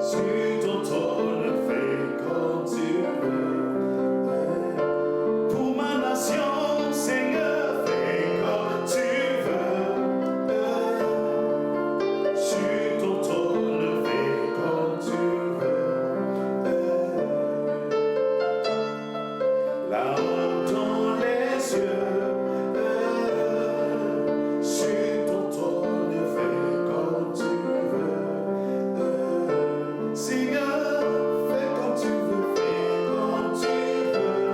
Sur ton trône, fais comme tu veux. Pour ma nation, Seigneur, fais comme tu veux. Sur ton trône, fais comme tu veux. Là-haut dans les cieux, sur ton trône, fais comme tu veux. Seigneur, fais comme tu veux, fais comme tu veux.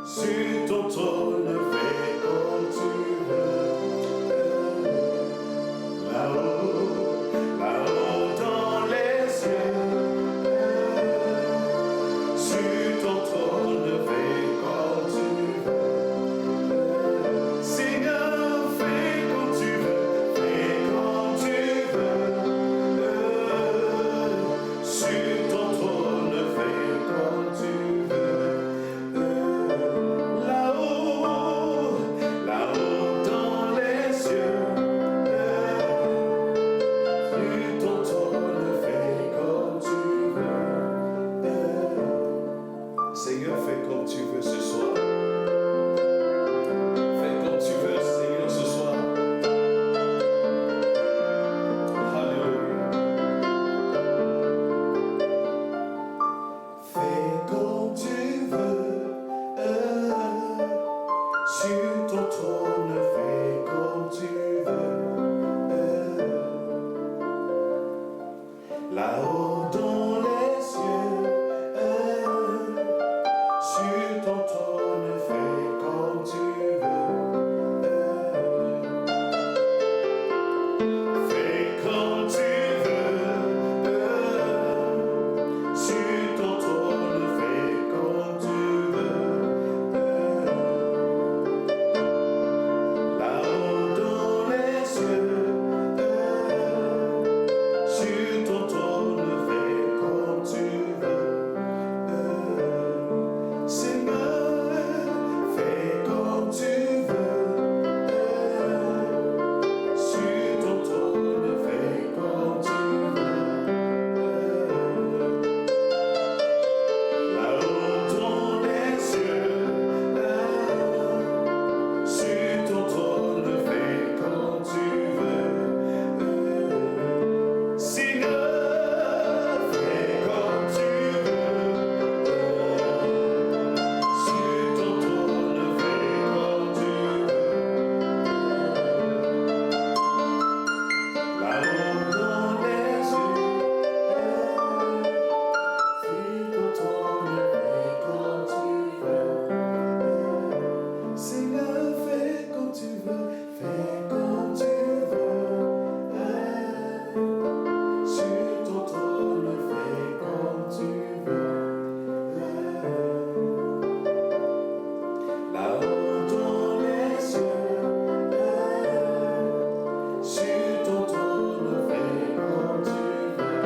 Sur ton trône, fais comme tu veux. Là-haut, là-haut dans les cieux, sur ton trône, fais comme tu veux. Seigneur, fais comme tu veux, fais comme tu veux. Sur ton trône, fais comme tu veux. Là-haut, là-haut dans les cieux, sur ton trône, fais comme tu veux. Seigneur, fais comme tu veux ce soir. Fais comme tu veux, Seigneur, ce soir. Alléluia. Fais comme tu veux. Sur ton trône, fais comme tu veux. Là-haut dans les cieux, sur ton trône, fais comme tu veux. Fais comme tu veux. Sur ton trône, fais comme tu veux. Là-haut dans les cieux, sur ton trône, fais comme tu veux. Seigneur, fais comme tu veux. Sur ton trône, fais comme tu veux. Là-haut dans les cieux, sur ton trône, fais comme tu veux. Seigneur, fais comme tu veux. Sur ton trône, fais comme tu veux. Là-haut dans les cieux, sur ton trône, fais comme tu veux. Seigneur, fais comme tu veux, fais comme tu veux. Sur ton trône, fais comme tu veux. Là-haut dans les cieux, sur ton trône, fais comme tu veux.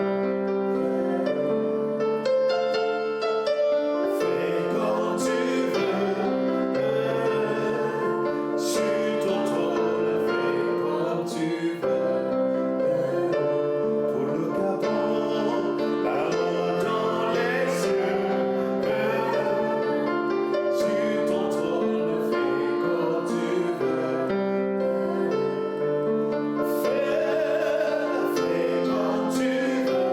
Fais comme tu veux. Sur ton trône, fais comme tu veux. Pour le Gabon, là-haut dans les cieux, sur ton trône, fais comme tu veux. Fais comme tu veux.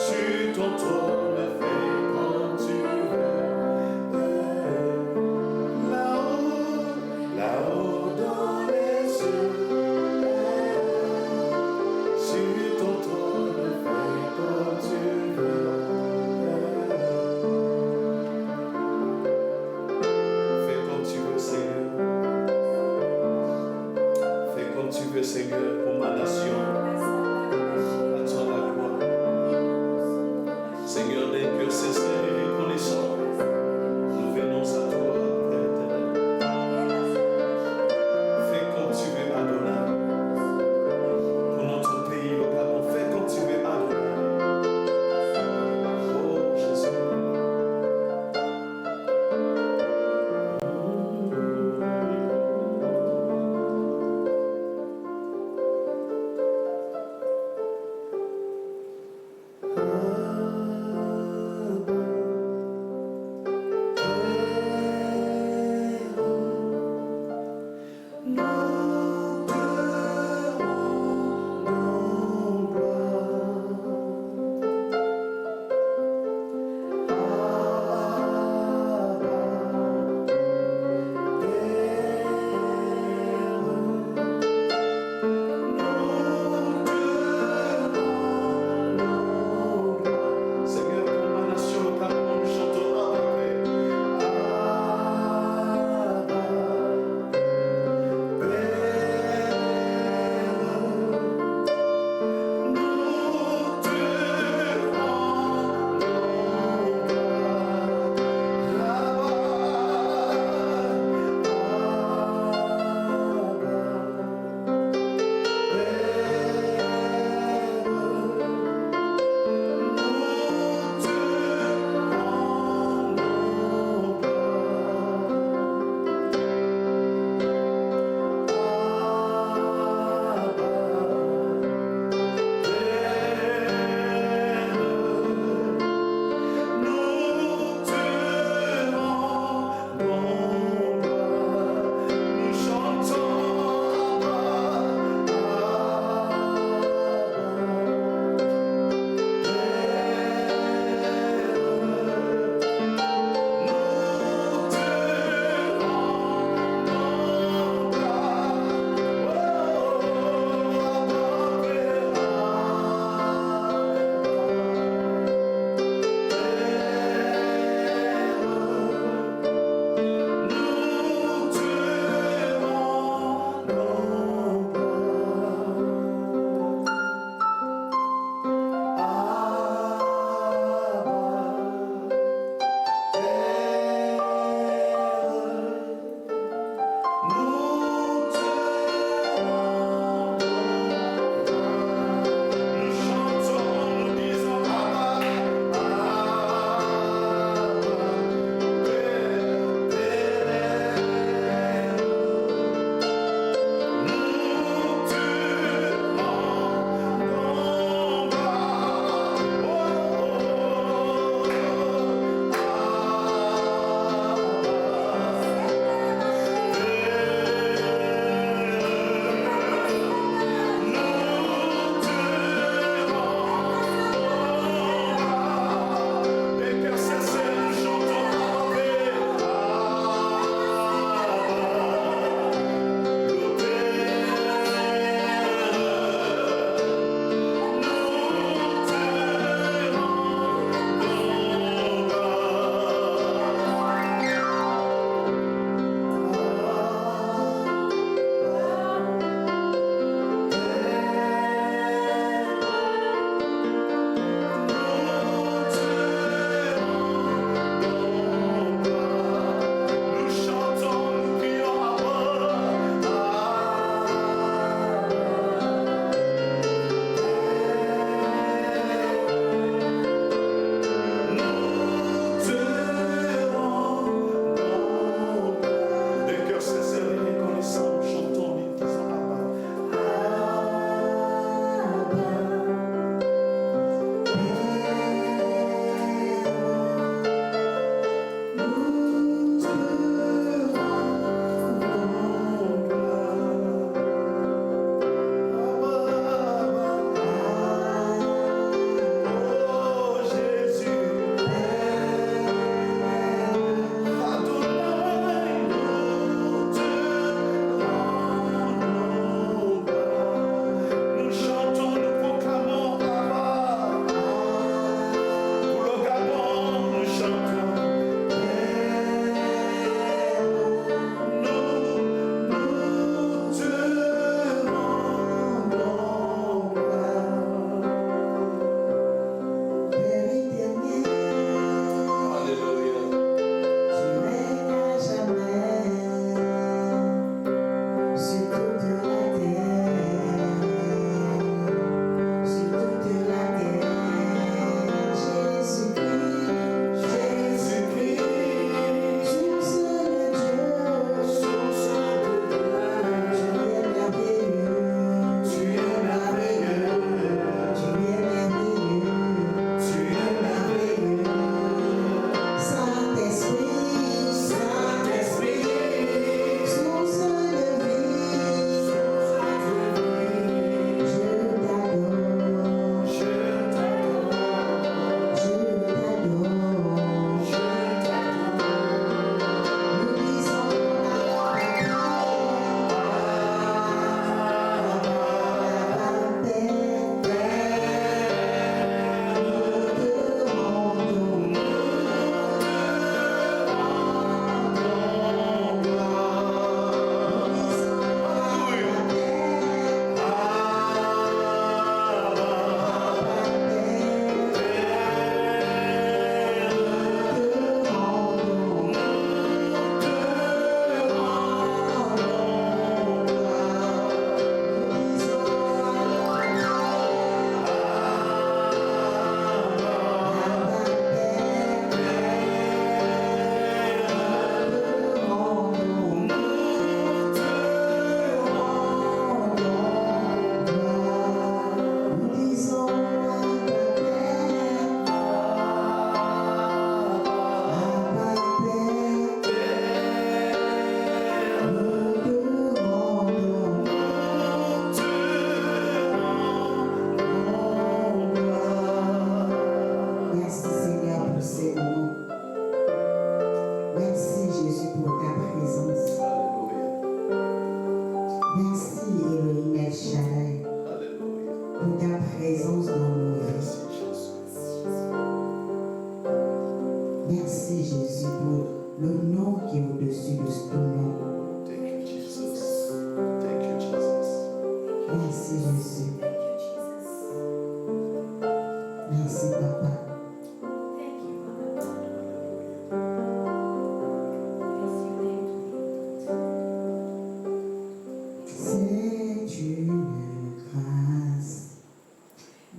Sur ton trône, fais comme tu veux. Là-haut, là-haut dans les cieux, sur ton trône, fais comme tu veux. Fais comme tu veux, Seigneur. Fais comme tu veux, Seigneur, pour ma nation. À toi la gloire. Seigneur, des cœurs sincères et reconnaissants, nous venons à toi, Père éternel. Fais comme tu veux, Adonai. Pour notre pays, le Gabon, fais comme tu veux, Adonai. Oh Jésus.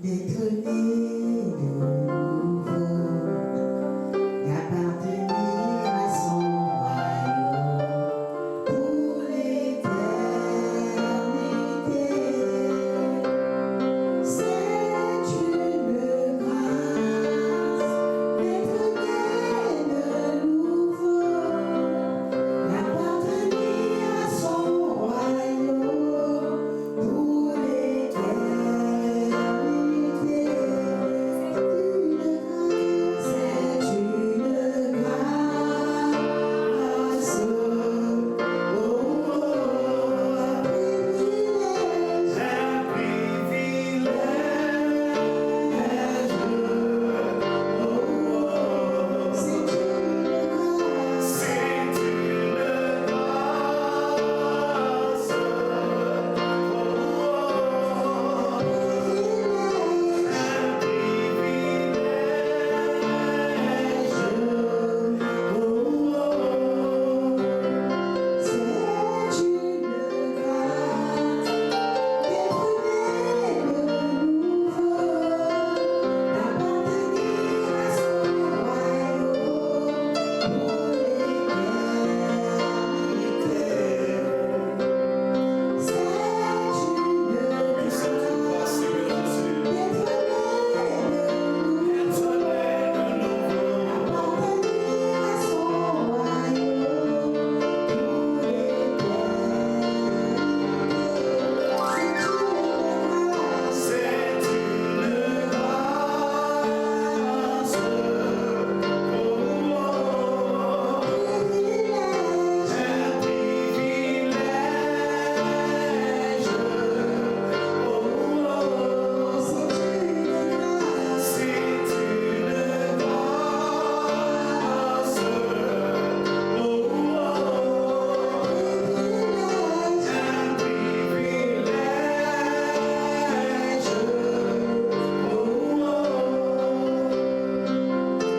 d'être né de nouveau, d'appartenir à son royaume pour l'éternité. C'est une grâce d'être né de nouveau, d'appartenir à son royaume pour l'éternité. C'est une grâce, oh, un privilège, c'est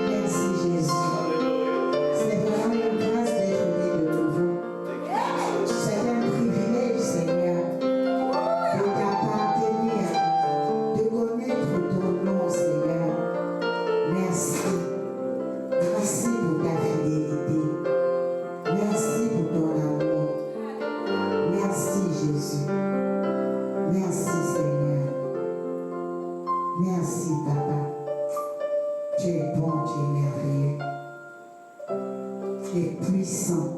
Merci Jésus. C'est vraiment une grâce d'être né de nouveau. C'est un privilège, Seigneur, de t'appartenir, de connaître ton nom, Seigneur. Merci. Merci pour ta fidélité. Merci pour ton amour. Merci Jésus. Merci Seigneur. Merci Papa. Tu es bon, tu es merveilleux. Tu es puissant.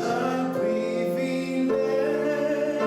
Un privilège.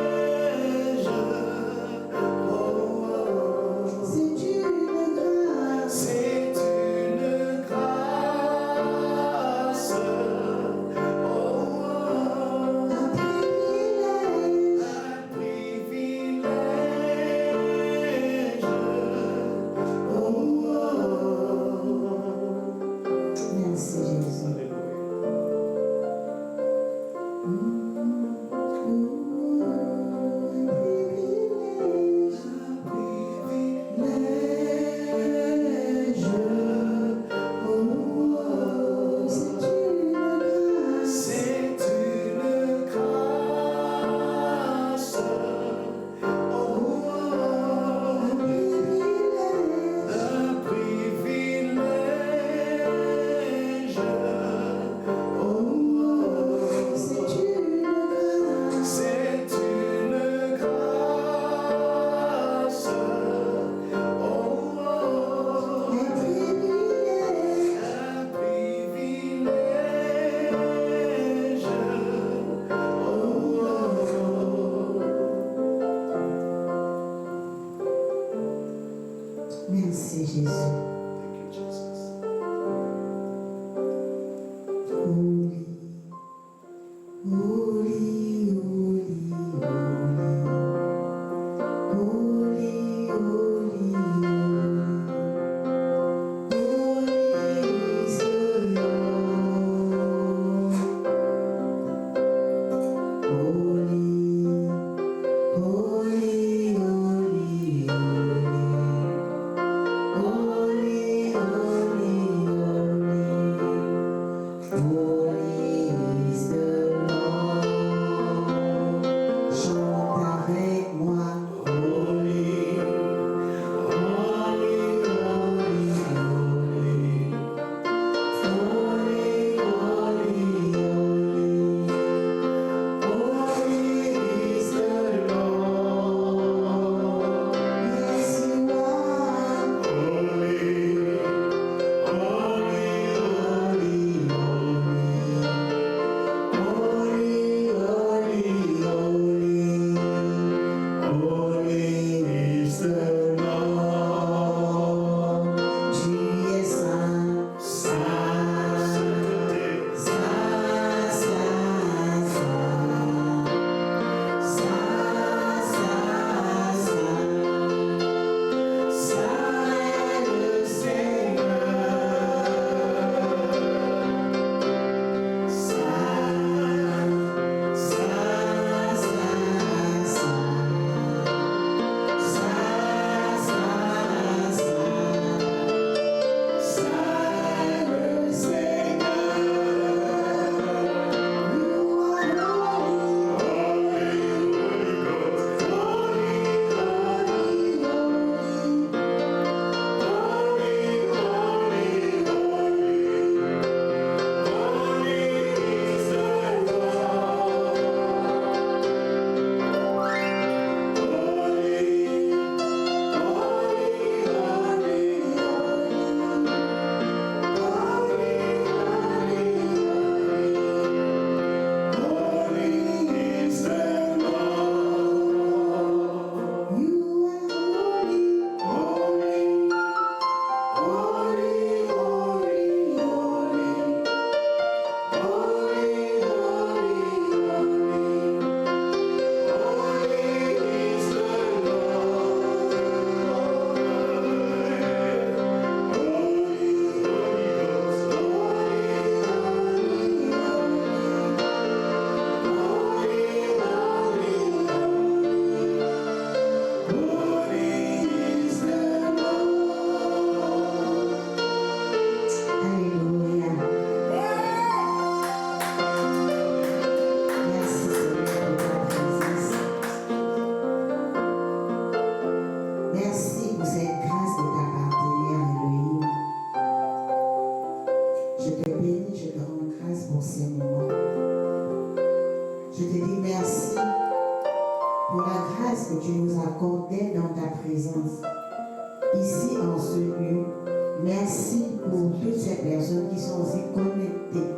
Merci pour toutes ces personnes qui sont aussi connectées,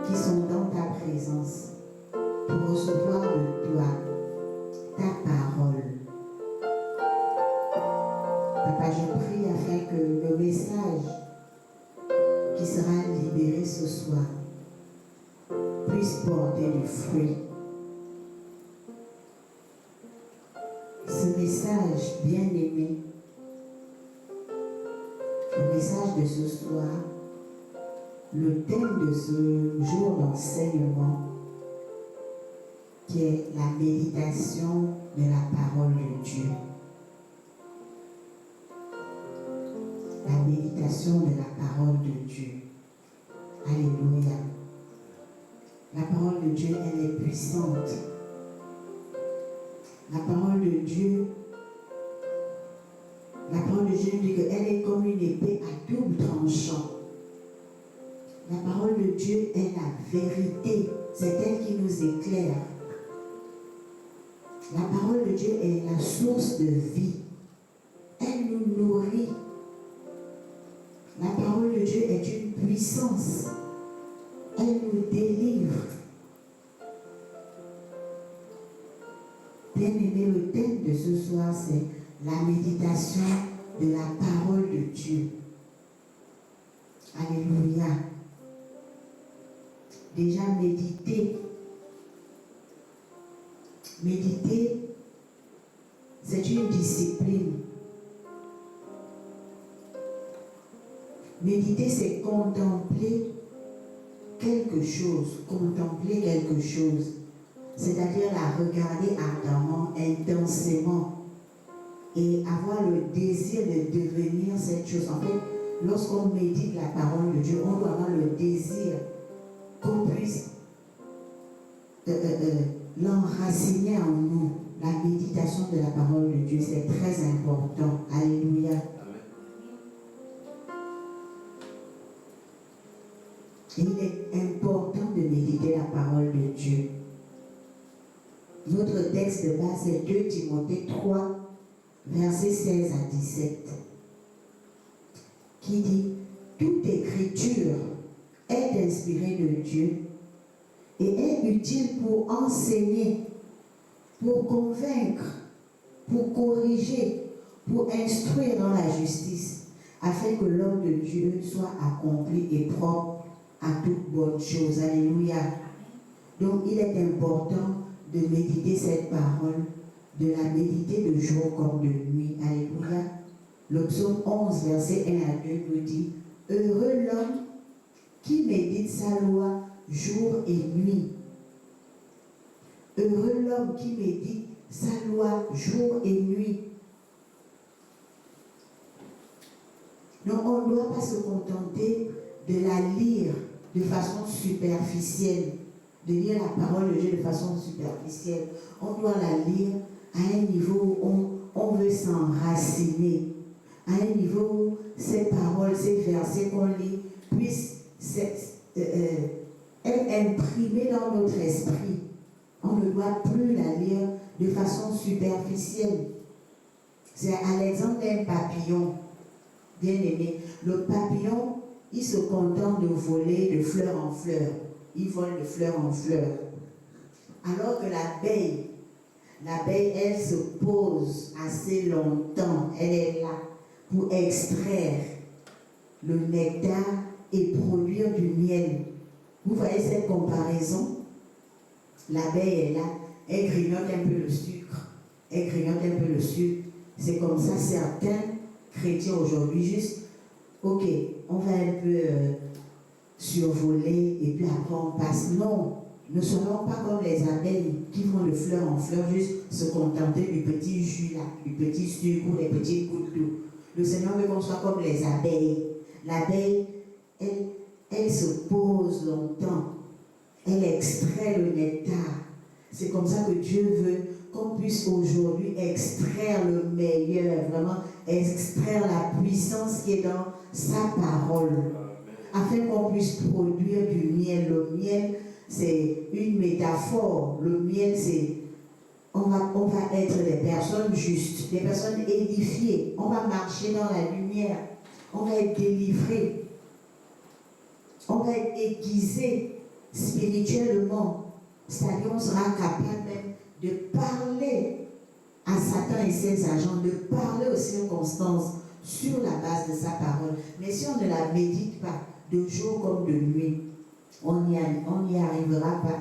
qui sont dans ta présence, pour recevoir de toi ta parole. Papa, je prie afin que le message qui sera libéré ce soir puisse porter du fruit. Ce message bien-aimé, le message de ce soir, le thème de ce jour d'enseignement, qui est la méditation de la parole de Dieu. La méditation de la parole de Dieu. Alléluia. La parole de Dieu, elle est puissante. La parole de Dieu dit qu'elle est comme une épée à double tranchant. La parole de Dieu est la vérité. C'est elle qui nous éclaire. La parole de Dieu est la source de vie. Elle nous nourrit. La parole de Dieu est une puissance. Elle nous délivre. Bien-aimé, le thème de ce soir, c'est la méditation de la parole de Dieu. Alléluia. Déjà méditer. Méditer, c'est une discipline. Méditer, c'est contempler quelque chose. Contempler quelque chose. C'est-à-dire la regarder ardemment, intensément. Et avoir le désir de devenir cette chose. En fait, lorsqu'on médite la parole de Dieu, on doit avoir le désir qu'on puisse l'enraciner en nous. La méditation de la parole de Dieu, c'est très important. Alléluia. Et il est important de méditer la parole de Dieu. Notre texte de base est 2 Timothée 3, versets 16 à 17, qui dit « Toute écriture est inspirée de Dieu et est utile pour enseigner, pour convaincre, pour corriger, pour instruire dans la justice, afin que l'homme de Dieu soit accompli et propre à toute bonne chose. » Alléluia. Donc il est important de méditer cette parole, de la méditer de jour comme de nuit. Alléluia. Le psaume 11, verset 1 à 2 nous dit « Heureux l'homme qui médite sa loi jour et nuit. Heureux l'homme qui médite sa loi jour et nuit. » Donc on ne doit pas se contenter de la lire de façon superficielle, de lire la parole de Dieu de façon superficielle. On doit la lire à un niveau où on veut s'enraciner, à un niveau où ces paroles, ces versets qu'on lit puissent être imprimés dans notre esprit. On ne doit plus la lire de façon superficielle. C'est à l'exemple d'un papillon, bien aimé. Le papillon, il se contente de voler de fleur en fleur. Il vole de fleur en fleur. Alors que l'abeille, elle se pose assez longtemps. Elle est là pour extraire le nectar et produire du miel. Vous voyez cette comparaison? L'abeille est là, elle grignote un peu le sucre. Elle grignote un peu le sucre. C'est comme ça certains chrétiens aujourd'hui, juste, ok, on va un peu survoler et puis après on passe. Non, ne soyons pas comme les abeilles qui vont de fleur en fleur, juste se contenter du petit jus là, du petit sucre ou des petites gouttes d'eau. Le Seigneur veut qu'on soit comme les abeilles. L'abeille, elle se pose longtemps. Elle extrait le nectar. C'est comme ça que Dieu veut qu'on puisse aujourd'hui extraire le meilleur, vraiment extraire la puissance qui est dans sa parole, afin qu'on puisse produire du miel. Le miel, c'est une métaphore. Le miel, c'est on va être des personnes justes, des personnes édifiées. On va marcher dans la lumière. on va être délivré, on va être aiguisé spirituellement. C'est-à-dire on sera capable même de parler à Satan et ses agents, de parler aux circonstances sur la base de sa parole. Mais si on ne la médite pas, de jour comme de nuit, on n'y arrivera pas.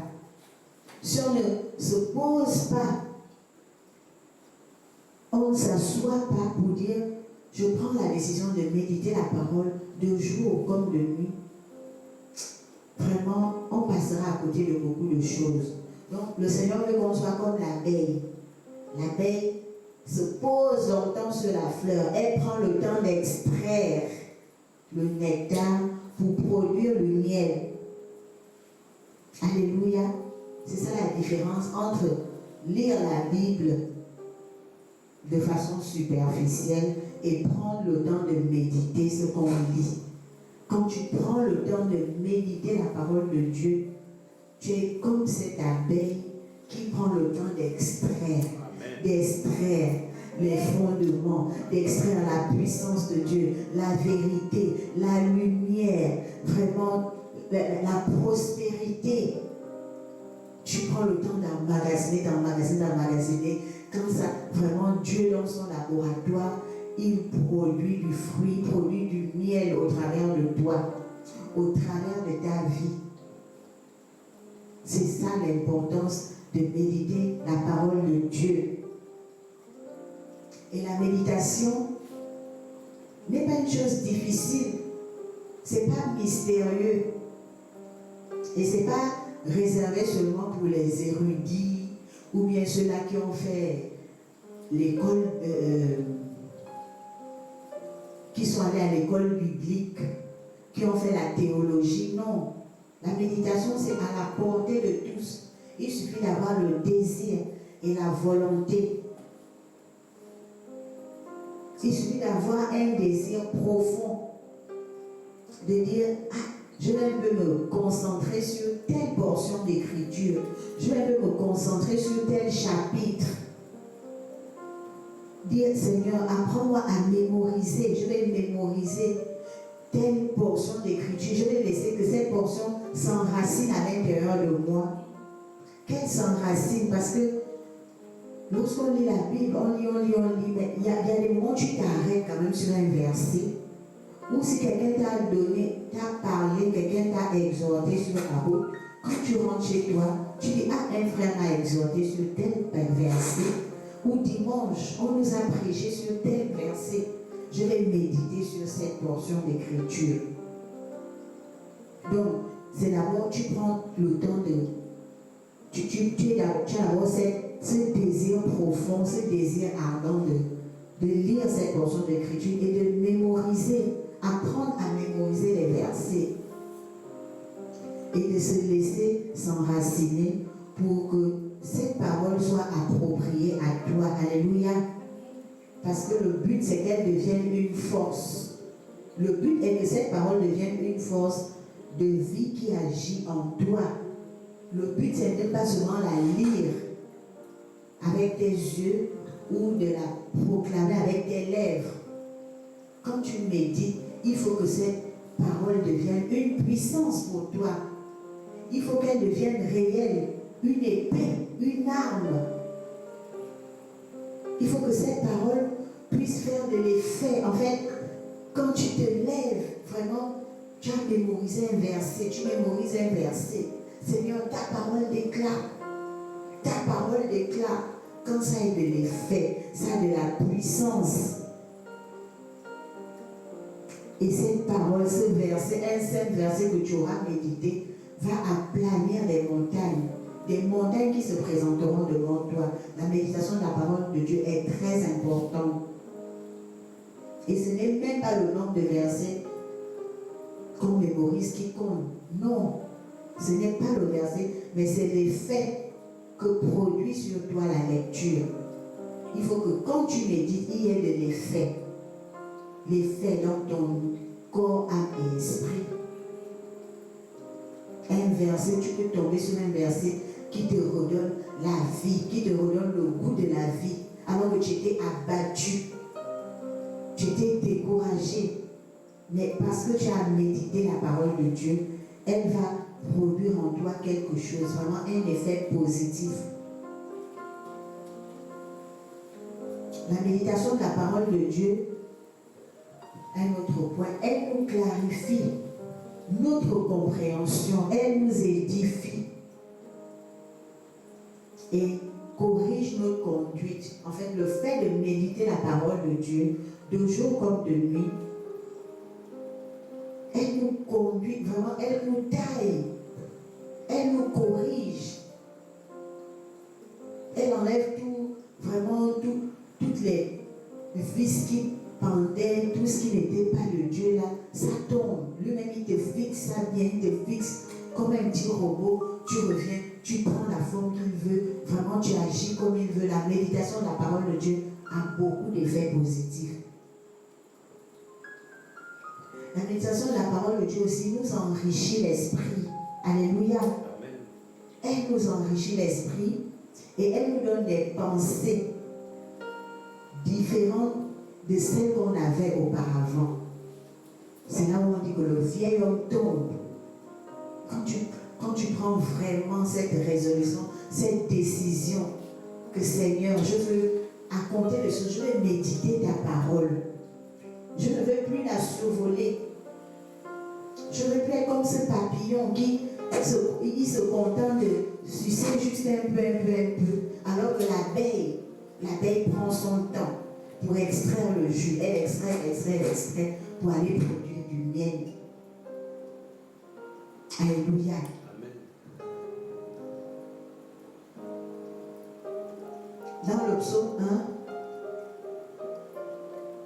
Si on ne se pose pas, on ne s'assoit pas pour dire, je prends la décision de méditer la parole de jour comme de nuit, vraiment, on passera à côté de beaucoup de choses. Donc, le Seigneur veut qu'on soit comme l'abeille. L'abeille se pose longtemps sur la fleur. Elle prend le temps d'extraire le nectar pour produire le miel. Alléluia. C'est ça la différence entre lire la Bible de façon superficielle et prendre le temps de méditer ce qu'on lit. Quand tu prends le temps de méditer la parole de Dieu, tu es comme cette abeille qui prend le temps d'extraire les fondements, d'extraire la puissance de Dieu, la vérité, la lumière, vraiment la prospérité. Tu prends le temps d'emmagasiner. Quand ça, vraiment, Dieu dans son laboratoire, il produit du fruit, produit du miel au travers de toi, au travers de ta vie. C'est ça l'importance de méditer la parole de Dieu. Et la méditation n'est pas une chose difficile, c'est pas mystérieux. Et c'est pas réservé seulement pour les érudits ou bien ceux-là qui ont fait l'école, qui sont allés à l'école biblique, qui ont fait la théologie. Non, la méditation c'est à la portée de tous. Il suffit d'avoir le désir et la volonté. Il suffit d'avoir un désir profond de dire, ah, je vais un peu me concentrer sur telle portion d'écriture, je vais un peu me concentrer sur tel chapitre. Dire, Seigneur, apprends-moi à mémoriser, je vais mémoriser telle portion d'écriture, je vais laisser que cette portion s'enracine à l'intérieur de moi. Qu'elle s'enracine, parce que lorsqu'on lit la Bible, on lit, mais il y a des moments où tu t'arrêtes quand même sur un verset, ou si quelqu'un t'a parlé, quelqu'un t'a exhorté sur la route, quand tu rentres chez toi, tu dis, ah, un frère m'a exhorté sur tel verset, ou dimanche, on nous a prêché sur tel verset, je vais méditer sur cette portion d'écriture. Donc, c'est d'abord, tu prends le temps de... Tu as d'abord ce désir profond, ce désir ardent de lire cette portion d'écriture et de mémoriser, apprendre à mémoriser les versets et de se laisser s'enraciner pour que cette parole soit appropriée à toi. Alléluia. Parce que le but, c'est qu'elle devienne une force. Le but est que cette parole devienne une force de vie qui agit en toi. Le but, c'est de ne pas seulement la lire avec tes yeux ou de la proclamer avec tes lèvres. Quand tu médites, il faut que cette parole devienne une puissance pour toi. Il faut qu'elle devienne réelle, une épée, une arme. Il faut que cette parole puisse faire de l'effet. En fait, quand tu te lèves, vraiment, tu as mémorisé un verset, tu mémorises un verset. Seigneur, ta parole déclare. Ta parole déclare. Quand ça a de l'effet, ça a de la puissance. Et cette parole, ce verset, un seul verset que tu auras médité, va aplanir des montagnes qui se présenteront devant toi. La méditation de la parole de Dieu est très importante. Et ce n'est même pas le nombre de versets qu'on mémorise qui compte. Non, ce n'est pas le verset, mais c'est l'effet que produit sur toi la lecture. Il faut que quand tu médites, il y ait de l'effet. L'effet dans ton corps, âme et esprit. Un verset, tu peux tomber sur un verset qui te redonne la vie, qui te redonne le goût de la vie, alors que tu étais abattu, tu étais découragé. Mais parce que tu as médité la parole de Dieu, elle va produire en toi quelque chose, vraiment un effet positif. La méditation de la parole de Dieu, un autre point, elle nous clarifie notre compréhension, elle nous édifie et corrige notre conduite. En fait, le fait de méditer la parole de Dieu, de jour comme de nuit, elle nous conduit vraiment, elle nous taille, elle nous corrige, elle enlève tout, vraiment toutes les vices qui pendaient, tout ce qui n'était pas de Dieu là, ça tombe. Lui-même il te fixe ça bien, il te fixe comme un petit robot, tu reviens, tu prends la forme qu'il veut, vraiment tu agis comme il veut. La méditation de la parole de Dieu a beaucoup d'effets positifs. La méditation de la parole de Dieu aussi nous enrichit l'esprit. Alléluia. Amen. Elle nous enrichit l'esprit et elle nous donne des pensées différentes de celles qu'on avait auparavant. C'est là où on dit que le vieil homme tombe. Quand tu prends vraiment cette résolution, cette décision que Seigneur, je veux, à compter de ce, je veux méditer ta parole. Je ne veux plus la survoler. Je ne veux plus être comme ce papillon qui se contente de sucer juste un peu, alors que l'abeille prend son temps pour extraire le jus. Elle extrait pour aller produire du miel. Alléluia. Amen. Dans le psaume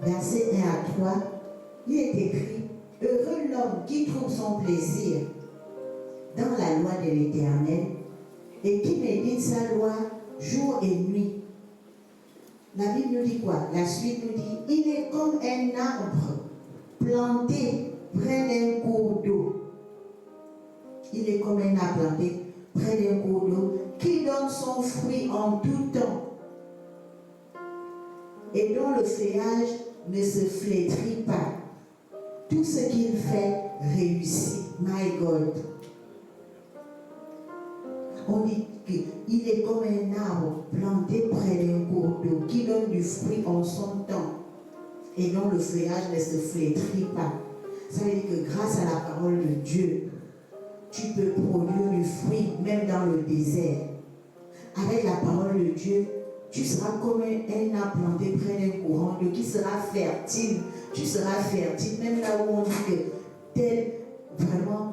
1, versets 1 à 3, il est écrit: heureux l'homme qui trouve son plaisir dans la loi de l'Éternel et qui médite sa loi jour et nuit. La Bible nous dit quoi? La suite nous dit: il est comme un arbre planté près d'un cours d'eau. Il est comme un arbre planté près d'un cours d'eau qui donne son fruit en tout temps et dont le feuillage ne se flétrit pas. Tout ce qu'il fait réussit. My God. On dit qu'il est comme un arbre planté près d'un cours d'eau qui donne du fruit en son temps et dont le feuillage ne se flétrit pas. Ça veut dire que grâce à la parole de Dieu, tu peux produire du fruit même dans le désert. Avec la parole de Dieu, tu seras comme un arbre planté près d'un courant d'eau qui sera fertile. Tu seras fertile, même là où on dit que vraiment,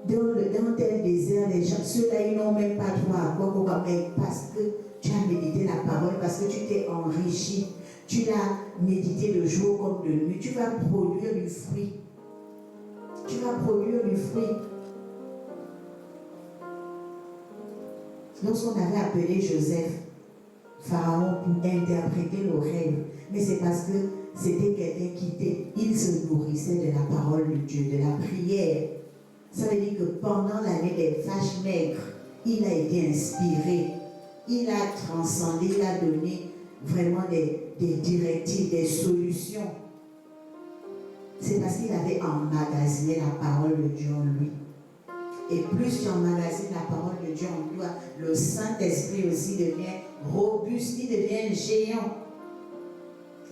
dans tel désert, les gens, ceux-là, ils n'ont même pas droit à quoi, mais parce que tu as médité la parole, parce que tu t'es enrichi, tu l'as médité de jour comme de nuit, tu vas produire du fruit. Tu vas produire du fruit. Lorsqu'on avait appelé Joseph, Pharaon, pour interpréter le rêve, mais c'est parce que c'était quelqu'un il se nourrissait de la parole de Dieu, de la prière. Ça veut dire que pendant l'année des vaches maigres, il a été inspiré, il a transcendé, il a donné vraiment des directives, des solutions. C'est parce qu'il avait emmagasiné la parole de Dieu en lui. Et plus tu emmagasines la parole de Dieu en toi, le Saint-Esprit aussi devient robuste, il devient géant.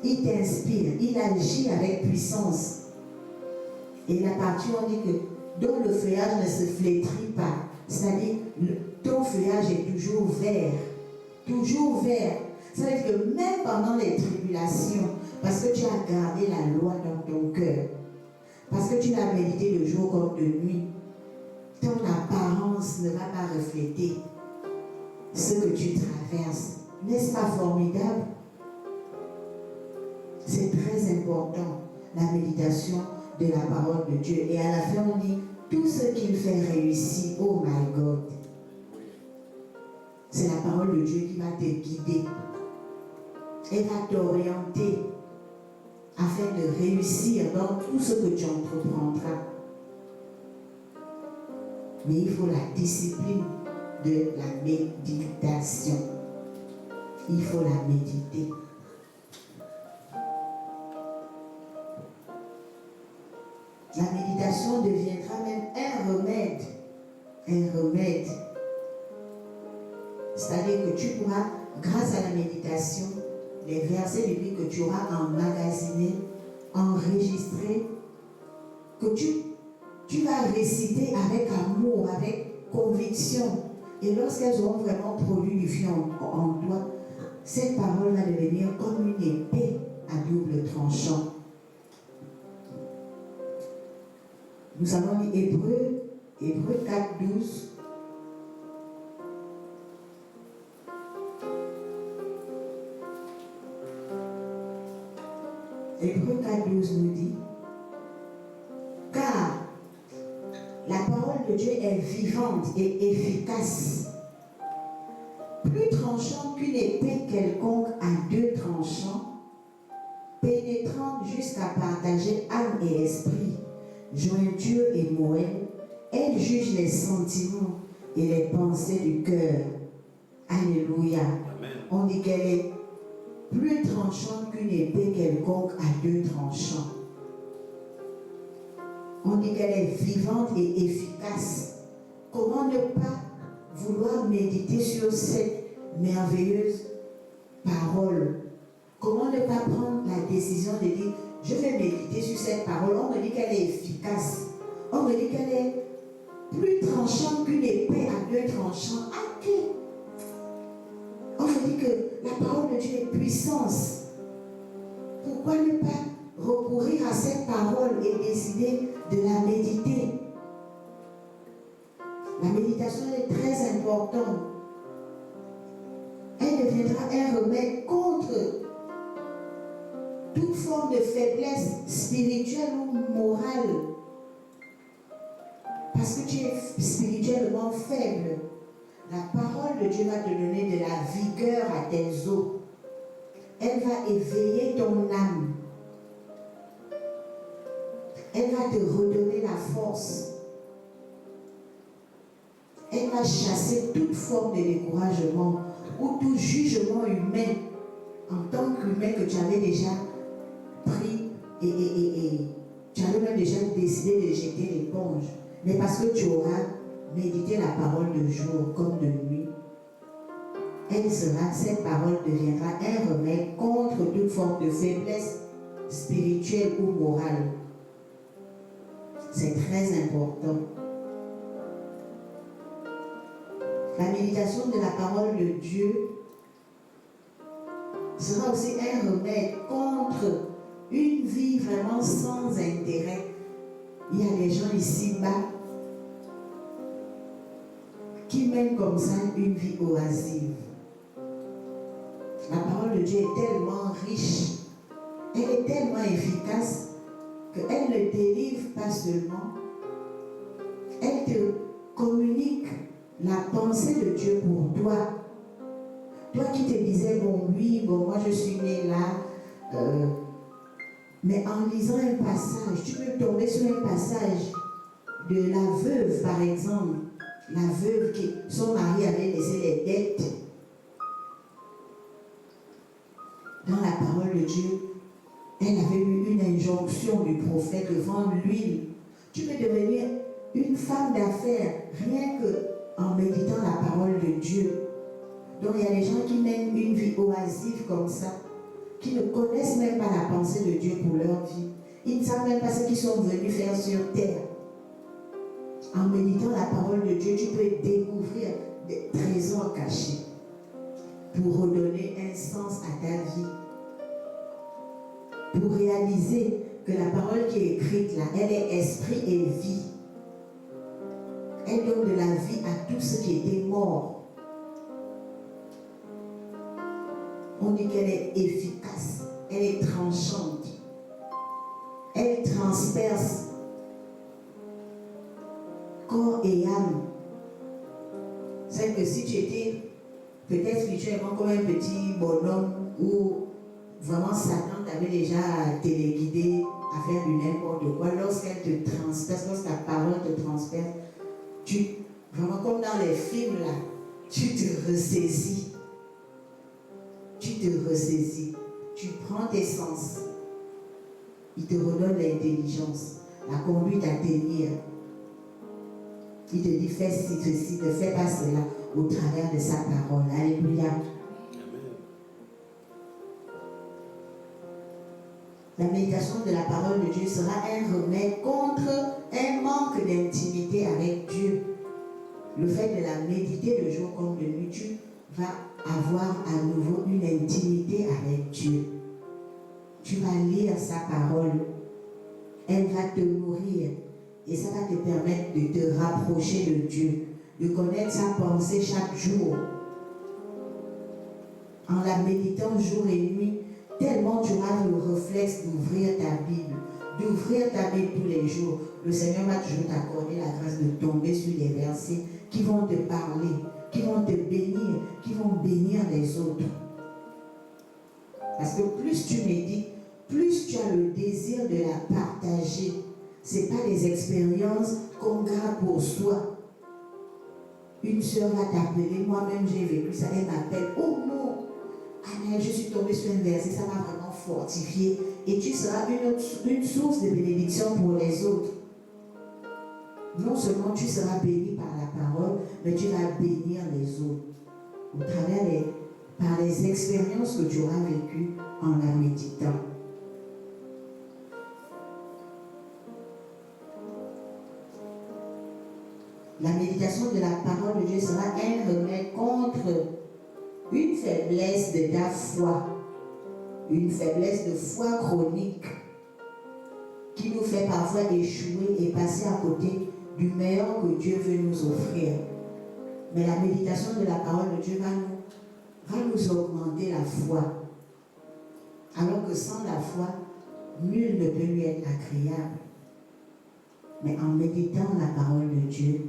Il t'inspire, il agit avec puissance. Et la partie, on dit que dont le feuillage ne se flétrit pas, c'est-à-dire ton feuillage est toujours vert. Toujours vert. Ça veut dire que même pendant les tribulations, parce que tu as gardé la loi dans ton cœur, parce que tu l'as médité de jour comme de nuit, ton apparence ne va pas refléter ce que tu traverses. N'est-ce pas formidable? C'est très important, la méditation de la parole de Dieu. Et à la fin, on dit, tout ce qu'il fait réussit. Oh my God. C'est la parole de Dieu qui va te guider. Elle va t'orienter afin de réussir dans tout ce que tu entreprendras. Mais il faut la discipline de la méditation. Il faut la méditer. La méditation deviendra même un remède. Un remède. C'est-à-dire que tu pourras, grâce à la méditation, les versets bibliques que tu auras emmagasinés, enregistrés, que tu vas réciter avec amour, avec conviction. Et lorsqu'elles auront vraiment produit du fruit en toi, cette parole va devenir comme une épée à double tranchant. Nous allons lire Hébreux 4, 12. Hébreux 4, 12 nous dit: car la parole de Dieu est vivante et efficace, plus tranchante qu'une épée quelconque à deux tranchants, pénétrante jusqu'à partager âme et esprit, jointure et moelle. Elle juge les sentiments et les pensées du cœur. Alléluia. Amen. On dit qu'elle est plus tranchante qu'une épée quelconque à deux tranchants. On dit qu'elle est vivante et efficace. Comment ne pas vouloir méditer sur cette merveilleuse parole? Comment ne pas prendre la décision de dire, je vais méditer sur cette parole? On me dit qu'elle est efficace. On me dit qu'elle est plus tranchante qu'une épée à deux tranchants. Ok. On me dit que la parole de Dieu est puissance. Pourquoi ne pas recourir à cette parole et décider de la méditer? La méditation est très importante. Elle deviendra un remède contre toute forme de faiblesse spirituelle ou morale. Parce que tu es spirituellement faible, la parole de Dieu va te donner de la vigueur à tes os. Elle va éveiller ton âme. Elle va te redonner la force. Elle va chasser toute forme de découragement ou tout jugement humain en tant qu'humain que tu avais déjà pris et tu avais même déjà décidé de jeter l'éponge. Mais parce que tu auras médité la parole de jour comme de nuit, cette parole deviendra un remède contre toute forme de faiblesse spirituelle ou morale. C'est très important. La méditation de la parole de Dieu sera aussi un remède contre une vie vraiment sans intérêt. Il y a des gens ici-bas qui mènent comme ça une vie oisive. La parole de Dieu est tellement riche, elle est tellement efficace qu'elle ne délivre pas seulement, elle te communique la pensée de Dieu pour toi. Toi qui te disais, bon, moi je suis né là, mais en lisant un passage, tu peux tomber sur un passage de la veuve, par exemple, la veuve qui, son mari avait laissé les dettes. Dans la parole de Dieu, elle avait eu une injonction du prophète de vendre l'huile. Tu peux devenir une femme d'affaires rien qu'en méditant la parole de Dieu. Donc il y a des gens qui mènent une vie oisive comme ça, qui ne connaissent même pas la pensée de Dieu pour leur vie. Ils ne savent même pas ce qu'ils sont venus faire sur terre. En méditant la parole de Dieu, tu peux découvrir des trésors cachés pour redonner un sens à ta vie. Pour réaliser que la parole qui est écrite là, elle est esprit et vie. Elle donne de la vie à tout ce qui était mort. On dit qu'elle est efficace, elle est tranchante, elle transperce corps et âme. C'est que si tu étais peut-être spirituellement comme un petit bonhomme où vraiment Satan t'avait déjà téléguidé à faire du n'importe quoi, lorsqu'elle te transperce, lorsque ta parole te transperce, vraiment comme dans les films là, tu te ressaisis. Tu te ressaisis. Tu prends tes sens. Il te redonne l'intelligence. la conduite à tenir. Il te dit fais ceci, ne fais pas cela au travers de sa parole. Alléluia. La méditation de la parole de Dieu sera un remède contre un manque d'intimité avec Dieu. Le fait de la méditer de jour comme de nuit, tu vas avoir à nouveau une intimité avec Dieu. Tu vas lire sa parole. Elle va te nourrir. Et ça va te permettre de te rapprocher de Dieu, de connaître sa pensée chaque jour. En la méditant jour et nuit, tellement tu auras le réflexe d'ouvrir ta Bible, tous les jours. Le Seigneur va toujours t'accorder la grâce de tomber sur des versets qui vont te parler, qui vont te bénir, qui vont bénir les autres. Parce que plus tu médites, plus tu as le désir de la partager. Ce n'est pas des expériences qu'on garde pour soi. Une soeur va t'appeler, moi-même j'ai vécu ça, elle m'appelle, oh non, Annelle, je suis tombée sur un verset, ça m'a vraiment fortifié. Et tu seras une source de bénédiction pour les autres. Non seulement tu seras béni par la parole, mais tu vas bénir les autres. Au travers par les expériences que tu auras vécues en la méditant. La méditation de la parole de Dieu sera un remède contre une faiblesse de ta foi, une faiblesse de foi chronique qui nous fait parfois échouer et passer à côté du meilleur que Dieu veut nous offrir. Mais la méditation de la parole de Dieu va nous augmenter la foi. Alors que sans la foi, nul ne peut lui être agréable. Mais en méditant la parole de Dieu,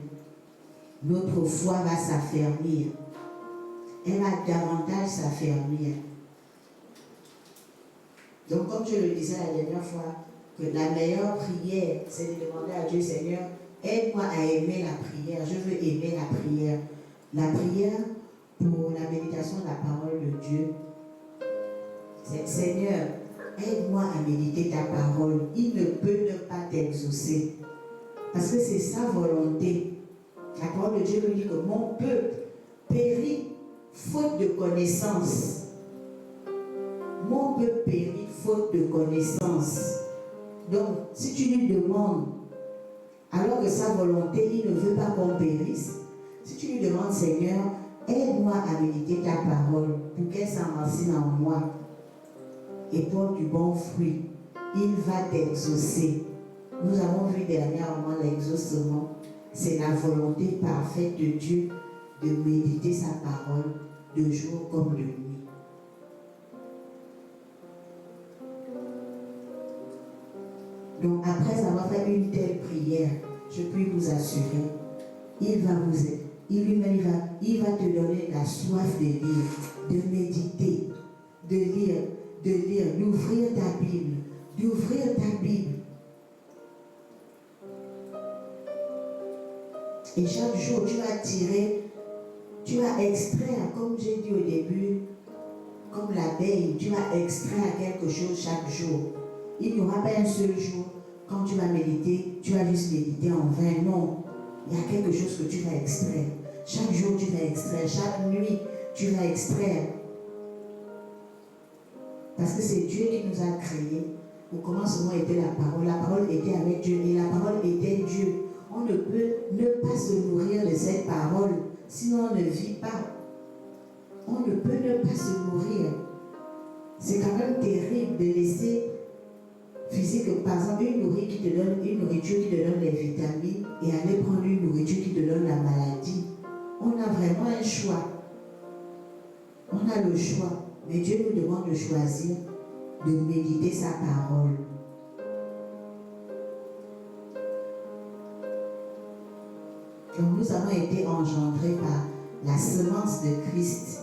notre foi va s'affermir. Elle va davantage s'affermir. Donc, comme je le disais la dernière fois, que la meilleure prière, c'est de demander à Dieu, Seigneur, aide-moi à aimer la prière. Je veux aimer la prière. La prière pour la méditation de la parole de Dieu, c'est Seigneur, aide-moi à méditer ta parole. Il ne peut ne pas t'exaucer. Parce que c'est sa volonté. La parole de Dieu nous dit que mon peuple périt faute de connaissance. Mon peuple périt faute de connaissance. Donc, si tu lui demandes, alors que sa volonté, il ne veut pas qu'on périsse, si tu lui demandes, Seigneur, aide-moi à méditer ta parole pour qu'elle s'enracine en moi et porte du bon fruit, il va t'exaucer. Nous avons vu dernièrement l'exaucement. C'est la volonté parfaite de Dieu de méditer sa parole de jour comme de nuit. Donc après avoir fait une telle prière, je puis vous assurer, il va te donner la soif de lire, de méditer, de lire, d'ouvrir ta Bible. Et chaque jour, tu vas extraire, comme j'ai dit au début, comme l'abeille, tu vas extraire quelque chose chaque jour. Il n'y aura pas un seul jour, quand tu vas méditer, tu vas juste méditer en vain. Non, il y a quelque chose que tu vas extraire. Chaque jour, tu vas extraire. Chaque nuit, tu vas extraire. Parce que c'est Dieu qui nous a créés. Au commencement était la parole était avec Dieu et la parole était Dieu. On ne peut ne pas se nourrir de cette parole, sinon on ne vit pas. On ne peut ne pas se nourrir. C'est quand même terrible de laisser physique, par exemple, une nourriture qui te donne les vitamines et aller prendre une nourriture qui te donne la maladie. On a vraiment un choix. On a le choix. Mais Dieu nous demande de choisir, de méditer sa parole. Donc nous avons été engendrés par la semence de Christ,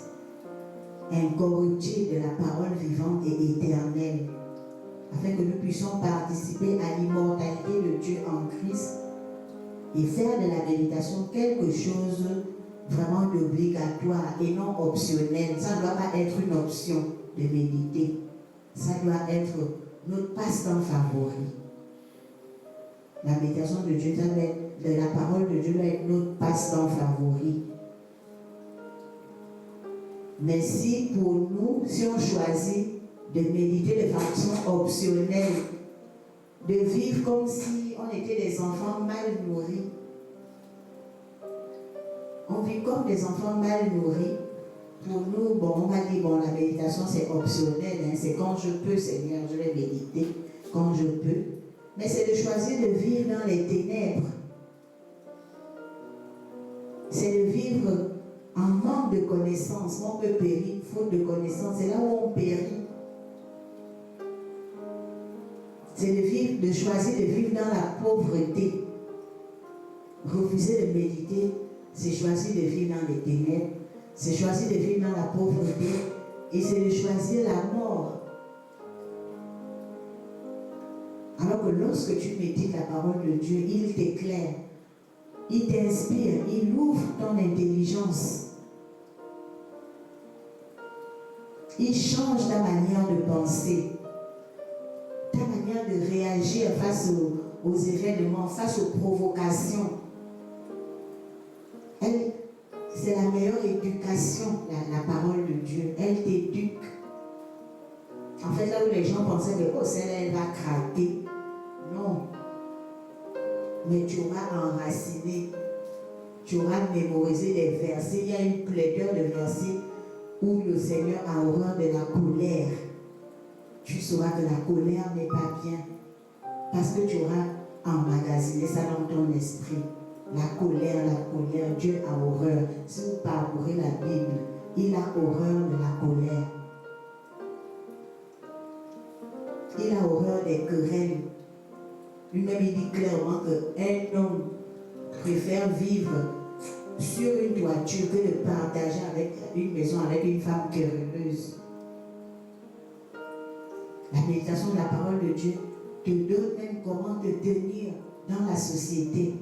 incorruptible de la parole vivante et éternelle, afin que nous puissions participer à l'immortalité de Dieu en Christ et faire de la méditation quelque chose vraiment d'obligatoire et non optionnel. Ça ne doit pas être une option de méditer. Ça doit être notre passe-temps favori. La méditation de Dieu, de la parole de Dieu doit être notre passe-temps favori. Mais si pour nous, si on choisit de méditer de façon optionnelle, de vivre comme si on était des enfants mal nourris, on vit comme des enfants mal nourris. Pour nous, on m'a dit, la méditation c'est optionnel, hein, c'est quand je peux, Seigneur, je vais méditer, quand je peux. Mais c'est de choisir de vivre dans les ténèbres. C'est de vivre en manque de connaissances. On peut périr, faute de connaissances. C'est là où on périt. C'est de choisir de vivre dans la pauvreté. Refuser de méditer, c'est choisir de vivre dans les ténèbres. C'est choisir de vivre dans la pauvreté. Et c'est de choisir la mort. Alors que lorsque tu médites la parole de Dieu, il t'éclaire, il t'inspire, il ouvre ton intelligence. Il change ta manière de penser, ta manière de réagir face aux événements, face aux provocations. C'est la meilleure éducation, la parole de Dieu. Elle t'éduque. En fait, là où les gens pensaient que celle-là, elle va craquer. Non. Mais tu auras enraciné, tu auras mémorisé les versets. Il y a une pléthore de versets où le Seigneur a horreur de la colère. Tu sauras que la colère n'est pas bien. Parce que tu auras emmagasiné ça dans ton esprit. La colère, Dieu a horreur. Si vous parcourez la Bible, il a horreur de la colère. Il a horreur des querelles. Lui-même, il dit clairement qu'un homme préfère vivre sur une toiture que de partager avec une maison avec une femme querelleuse. La méditation de la parole de Dieu te donne même comment te tenir dans la société,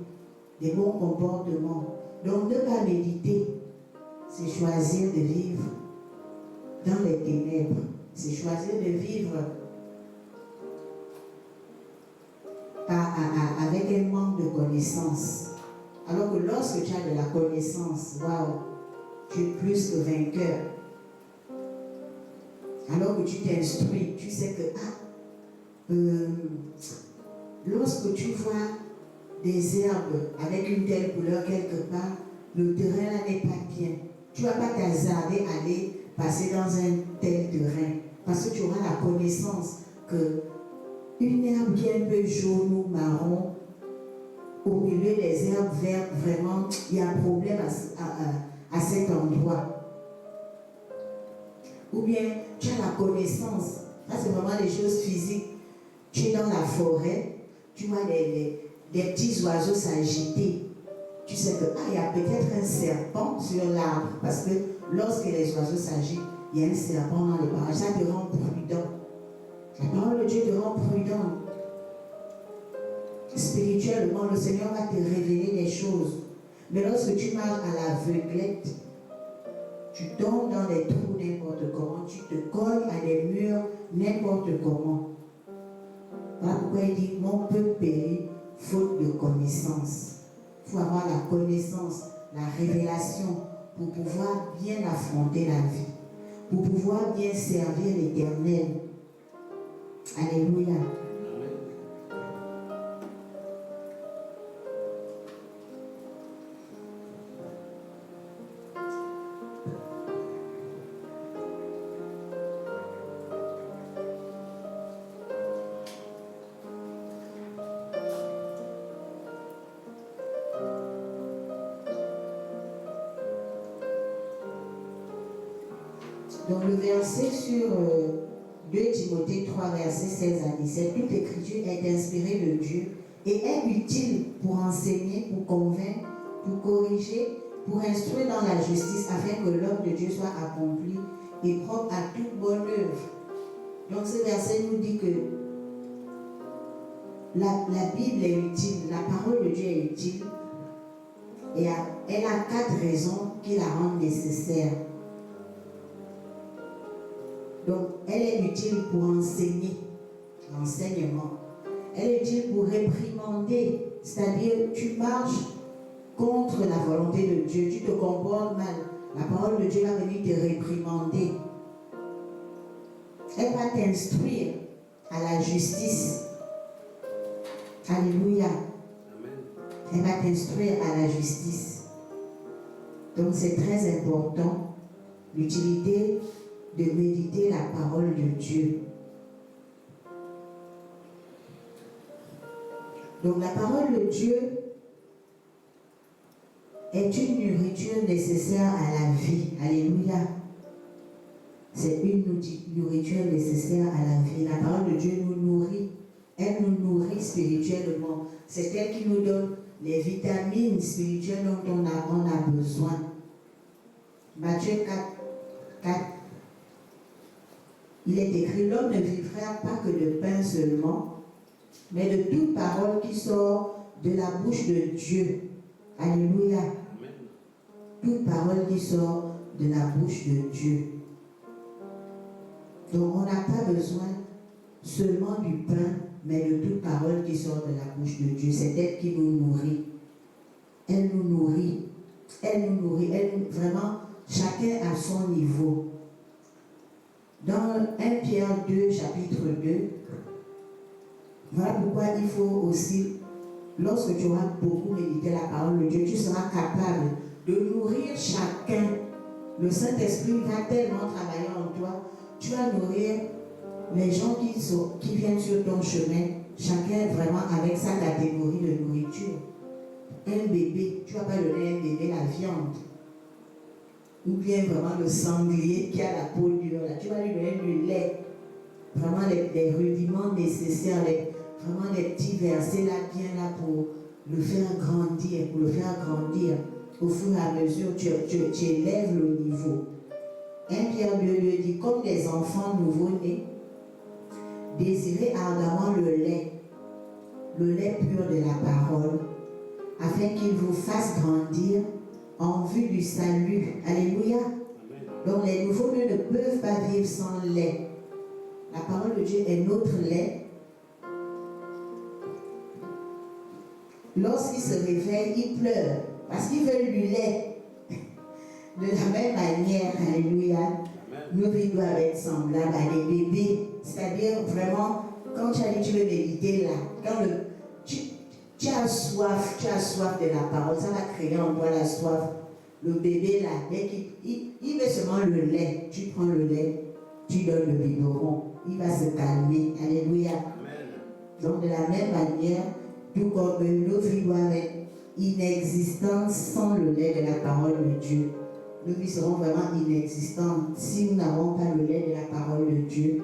des bons comportements. Donc, ne pas méditer, c'est choisir de vivre dans les ténèbres. C'est choisir de vivre avec un manque de connaissance. Alors que lorsque tu as de la connaissance, waouh, tu es plus que vainqueur. Alors que tu t'instruis, tu sais que lorsque tu vois des herbes avec une telle couleur quelque part, le terrain là n'est pas bien. Tu ne vas pas t'hasarder à aller passer dans un tel terrain parce que tu auras la connaissance que une herbe qui est un peu jaune ou marron, au milieu des herbes vertes, vraiment, il y a un problème à cet endroit. Ou bien, tu as la connaissance. Ça, c'est vraiment des choses physiques. Tu es dans la forêt, tu vois des petits oiseaux s'agiter. Tu sais que, il y a peut-être un serpent sur l'arbre. Parce que lorsque les oiseaux s'agitent, il y a un serpent dans le parages. Ça te rend prudent. La parole de Dieu te rend prudent. Spirituellement, le Seigneur va te révéler des choses. Mais lorsque tu marches à l'aveuglette, tu tombes dans des trous n'importe comment, tu te colles à des murs n'importe comment. Voilà pourquoi il dit, mon peuple périt faute de connaissance. Il faut avoir la connaissance, la révélation pour pouvoir bien affronter la vie, pour pouvoir bien servir l'Éternel. Alléluia. Donc le verset sur 2 Timothée 3, verset 16 à 17, toute écriture est inspirée de Dieu et est utile pour enseigner, pour convaincre, pour corriger, pour instruire dans la justice, afin que l'homme de Dieu soit accompli et propre à toute bonne œuvre. Donc ce verset nous dit que la Bible est utile, la parole de Dieu est utile, et elle a 4 raisons qui la rendent nécessaire. Donc, elle est utile pour enseigner, l'enseignement. Elle est utile pour réprimander, c'est-à-dire tu marches contre la volonté de Dieu, tu te comportes mal. La parole de Dieu va venir te réprimander. Elle va t'instruire à la justice. Alléluia. Elle va t'instruire à la justice. Donc c'est très important l'utilité de méditer la parole de Dieu. Donc la parole de Dieu est une nourriture nécessaire à la vie. Alléluia. C'est une nourriture nécessaire à la vie. La parole de Dieu nous nourrit. Elle nous nourrit spirituellement. C'est elle qui nous donne les vitamines spirituelles dont on a besoin. Matthieu 4, il est écrit, l'homme ne vivra pas que de pain seulement, mais de toute parole qui sort de la bouche de Dieu. Alléluia. Amen. Toute parole qui sort de la bouche de Dieu. Donc on n'a pas besoin seulement du pain, mais de toute parole qui sort de la bouche de Dieu. C'est elle qui nous nourrit. Elle nous nourrit. Elle nous nourrit. Vraiment, chacun à son niveau. Dans 1 Pierre 2, chapitre 2, voilà pourquoi il faut aussi, lorsque tu auras beaucoup médité la parole de Dieu, tu seras capable de nourrir chacun. Le Saint-Esprit va tellement travailler en toi. Tu vas nourrir les gens qui viennent sur ton chemin, chacun vraiment avec sa catégorie de nourriture. Un bébé, tu ne vas pas donner à un bébé la viande. Ou bien vraiment le sanglier qui a la peau dure. Là. Tu vas lui donner du lait. Vraiment les rudiments nécessaires, vraiment les petits versets là, bien là pour le faire grandir, Au fur et à mesure, tu élèves le niveau. 1 Pierre 2 dit, comme des enfants nouveau-nés, désirez ardemment le lait pur de la parole, afin qu'il vous fasse grandir en vue du salut. Alléluia. Amen. Donc les nouveaux-nés ne peuvent pas vivre sans lait. La parole de Dieu est notre lait. Lorsqu'il se réveille, il pleure parce qu'il veut du lait. De la même manière, alléluia, nos vies doivent être semblables à des bébés. C'est-à-dire vraiment, quand tu as dit tu veux méditer là, quand tu as soif de la parole, ça va créer en toi la soif. Le bébé là, dès qu'il veut seulement le lait, tu prends le lait, tu donnes le biberon, il va se calmer. Alléluia. Amen. Donc de la même manière, tout comme nos vies doivent être inexistantes sans le lait de la parole de Dieu. Nos vies seront vraiment inexistantes si nous n'avons pas le lait de la parole de Dieu.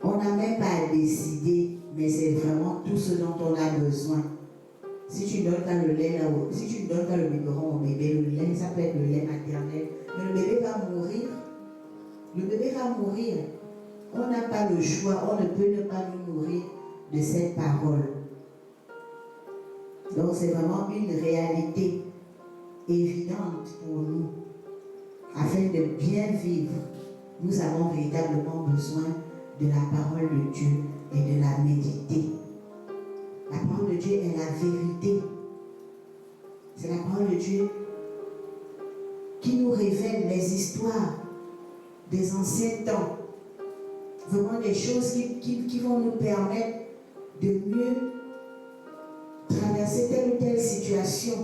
On n'a même pas à décider, mais c'est vraiment tout ce dont on a besoin. Si tu donnes pas le lait là-haut, si tu ne donnes pas le biberon au bébé, le lait, ça peut être le lait maternel, mais le bébé va mourir. Le bébé va mourir. On n'a pas le choix, on ne peut ne pas nous nourrir de cette parole. Donc c'est vraiment une réalité évidente pour nous. Afin de bien vivre, nous avons véritablement besoin de la parole de Dieu et de la méditer. La parole de Dieu est la vérité. C'est la parole de Dieu qui nous révèle les histoires des anciens temps. Vraiment des choses qui vont nous permettre de mieux traverser telle ou telle situation.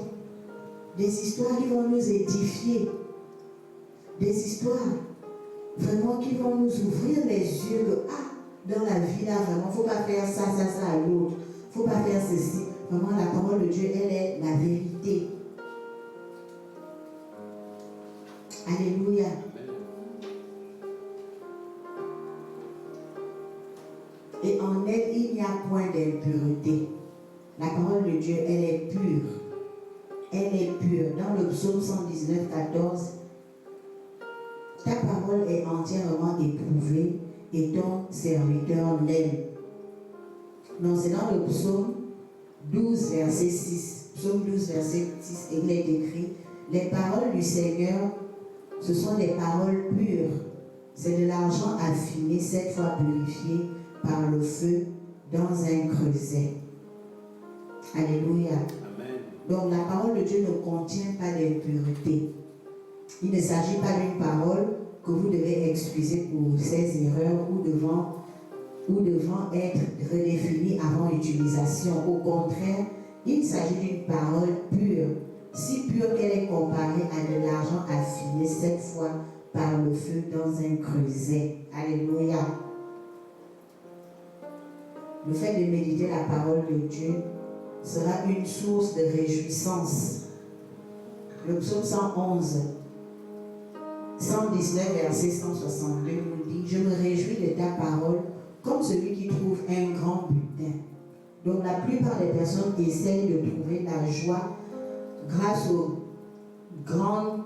Des histoires qui vont nous édifier. Des histoires vraiment qui vont nous ouvrir les yeux que, dans la vie là, vraiment, il ne faut pas faire ça à l'autre. Il ne faut pas faire ceci. Vraiment, la parole de Dieu, elle est la vérité. Alléluia. Et en elle, il n'y a point d'impureté. La parole de Dieu, elle est pure. Elle est pure. Dans le psaume 119, 14, ta parole est entièrement éprouvée et ton serviteur l'aime. Non, c'est dans le psaume 12, verset 6. Psaume 12, verset 6, il est écrit, les paroles du Seigneur, ce sont des paroles pures. C'est de l'argent affiné, 7 fois purifié par le feu dans un creuset. Alléluia. Amen. Donc la parole de Dieu ne contient pas d'impureté. Il ne s'agit pas d'une parole que vous devez excuser pour ses erreurs ou devant être redéfinie avant utilisation. Au contraire, il s'agit d'une parole pure, si pure qu'elle est comparée à de l'argent affiné 7 fois par le feu dans un creuset. Alléluia. Le fait de méditer la parole de Dieu sera une source de réjouissance. Le psaume 111, 119, verset 162 nous dit « Je me réjouis de ta parole comme celui qui trouve un grand butin. » Donc la plupart des personnes essayent de trouver la joie grâce aux grandes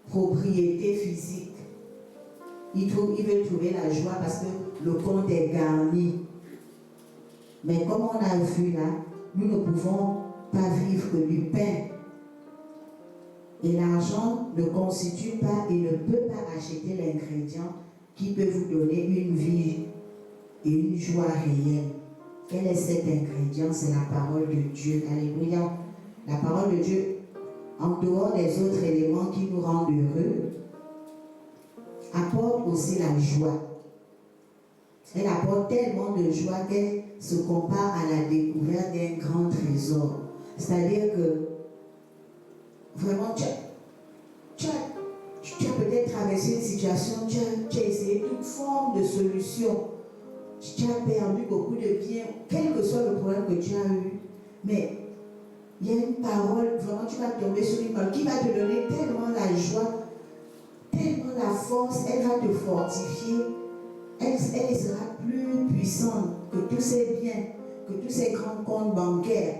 propriétés physiques. Ils veulent trouver la joie parce que le compte est garni. Mais comme on a vu là, nous ne pouvons pas vivre que du pain. Et l'argent ne constitue pas et ne peut pas acheter l'ingrédient qui peut vous donner une vie et une joie réelle. Quel est cet ingrédient? C'est la parole de Dieu. Alléluia. La parole de Dieu, en dehors des autres éléments qui nous rendent heureux, apporte aussi la joie. Elle apporte tellement de joie qu'elle se compare à la découverte d'un grand trésor. C'est-à-dire que vraiment, tu as peut-être traversé une situation, tu as essayé toute forme de solution. Tu as perdu beaucoup de biens, quel que soit le problème que tu as eu. Mais il y a une parole, vraiment tu vas tomber sur une parole qui va te donner tellement la joie, tellement la force, elle va te fortifier. Elle sera plus puissante que tous ces biens, que tous ces grands comptes bancaires.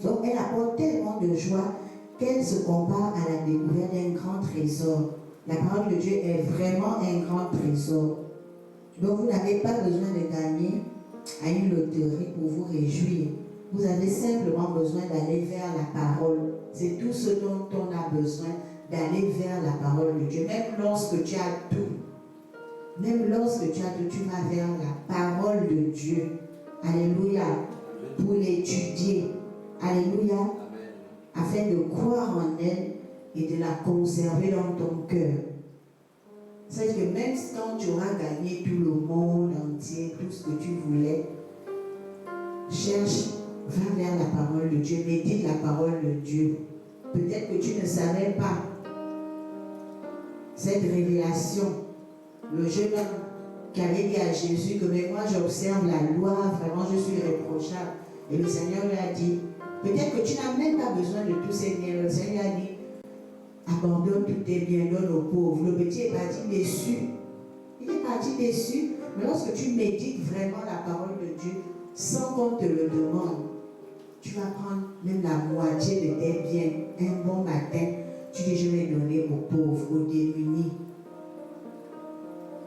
Donc elle apporte tellement de joie qu'elle se compare à la découverte d'un grand trésor. La parole de Dieu est vraiment un grand trésor. Donc vous n'avez pas besoin de gagner à une loterie pour vous réjouir. Vous avez simplement besoin d'aller vers la parole. C'est tout ce dont on a besoin, d'aller vers la parole de Dieu. Même lorsque tu as tout, tu vas vers la parole de Dieu. Alléluia. Pour l'étudier. Alléluia. Amen. Afin de croire en elle et de la conserver dans ton cœur. C'est que même quand tu auras gagné tout le monde entier, tout ce que tu voulais, cherche, va vers la parole de Dieu, médite la parole de Dieu. Peut-être que tu ne savais pas cette révélation. Le jeune homme qui avait dit à Jésus que mais moi j'observe la loi, vraiment je suis irréprochable. Et le Seigneur lui a dit, peut-être que tu n'as même pas besoin de tous ces biens. Le Seigneur a dit, abandonne tous tes biens, donne aux pauvres. Le petit est parti déçu. Il est parti déçu. Mais lorsque tu médites vraiment la parole de Dieu, sans qu'on te le demande, tu vas prendre même la moitié de tes biens. Un bon matin, tu dis, je vais donner aux pauvres, aux démunis.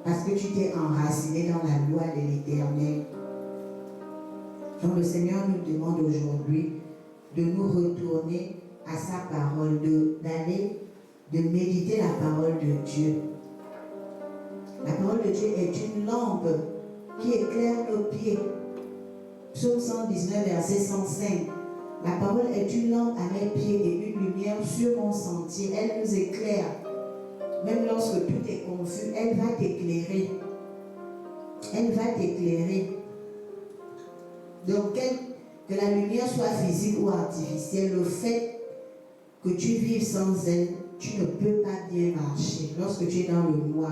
Parce que tu t'es enraciné dans la loi de l'Éternel. Donc le Seigneur nous demande aujourd'hui de nous retourner à sa parole, de méditer la parole de Dieu. La parole de Dieu est une lampe qui éclaire nos pieds. Psaume 119, verset 105. La parole est une lampe à mes pieds et une lumière sur mon sentier. Elle nous éclaire. Même lorsque tout est confus, elle va t'éclairer. Elle va t'éclairer. Donc, que la lumière soit physique ou artificielle, le fait que tu vives sans elle, tu ne peux pas bien marcher lorsque tu es dans le noir.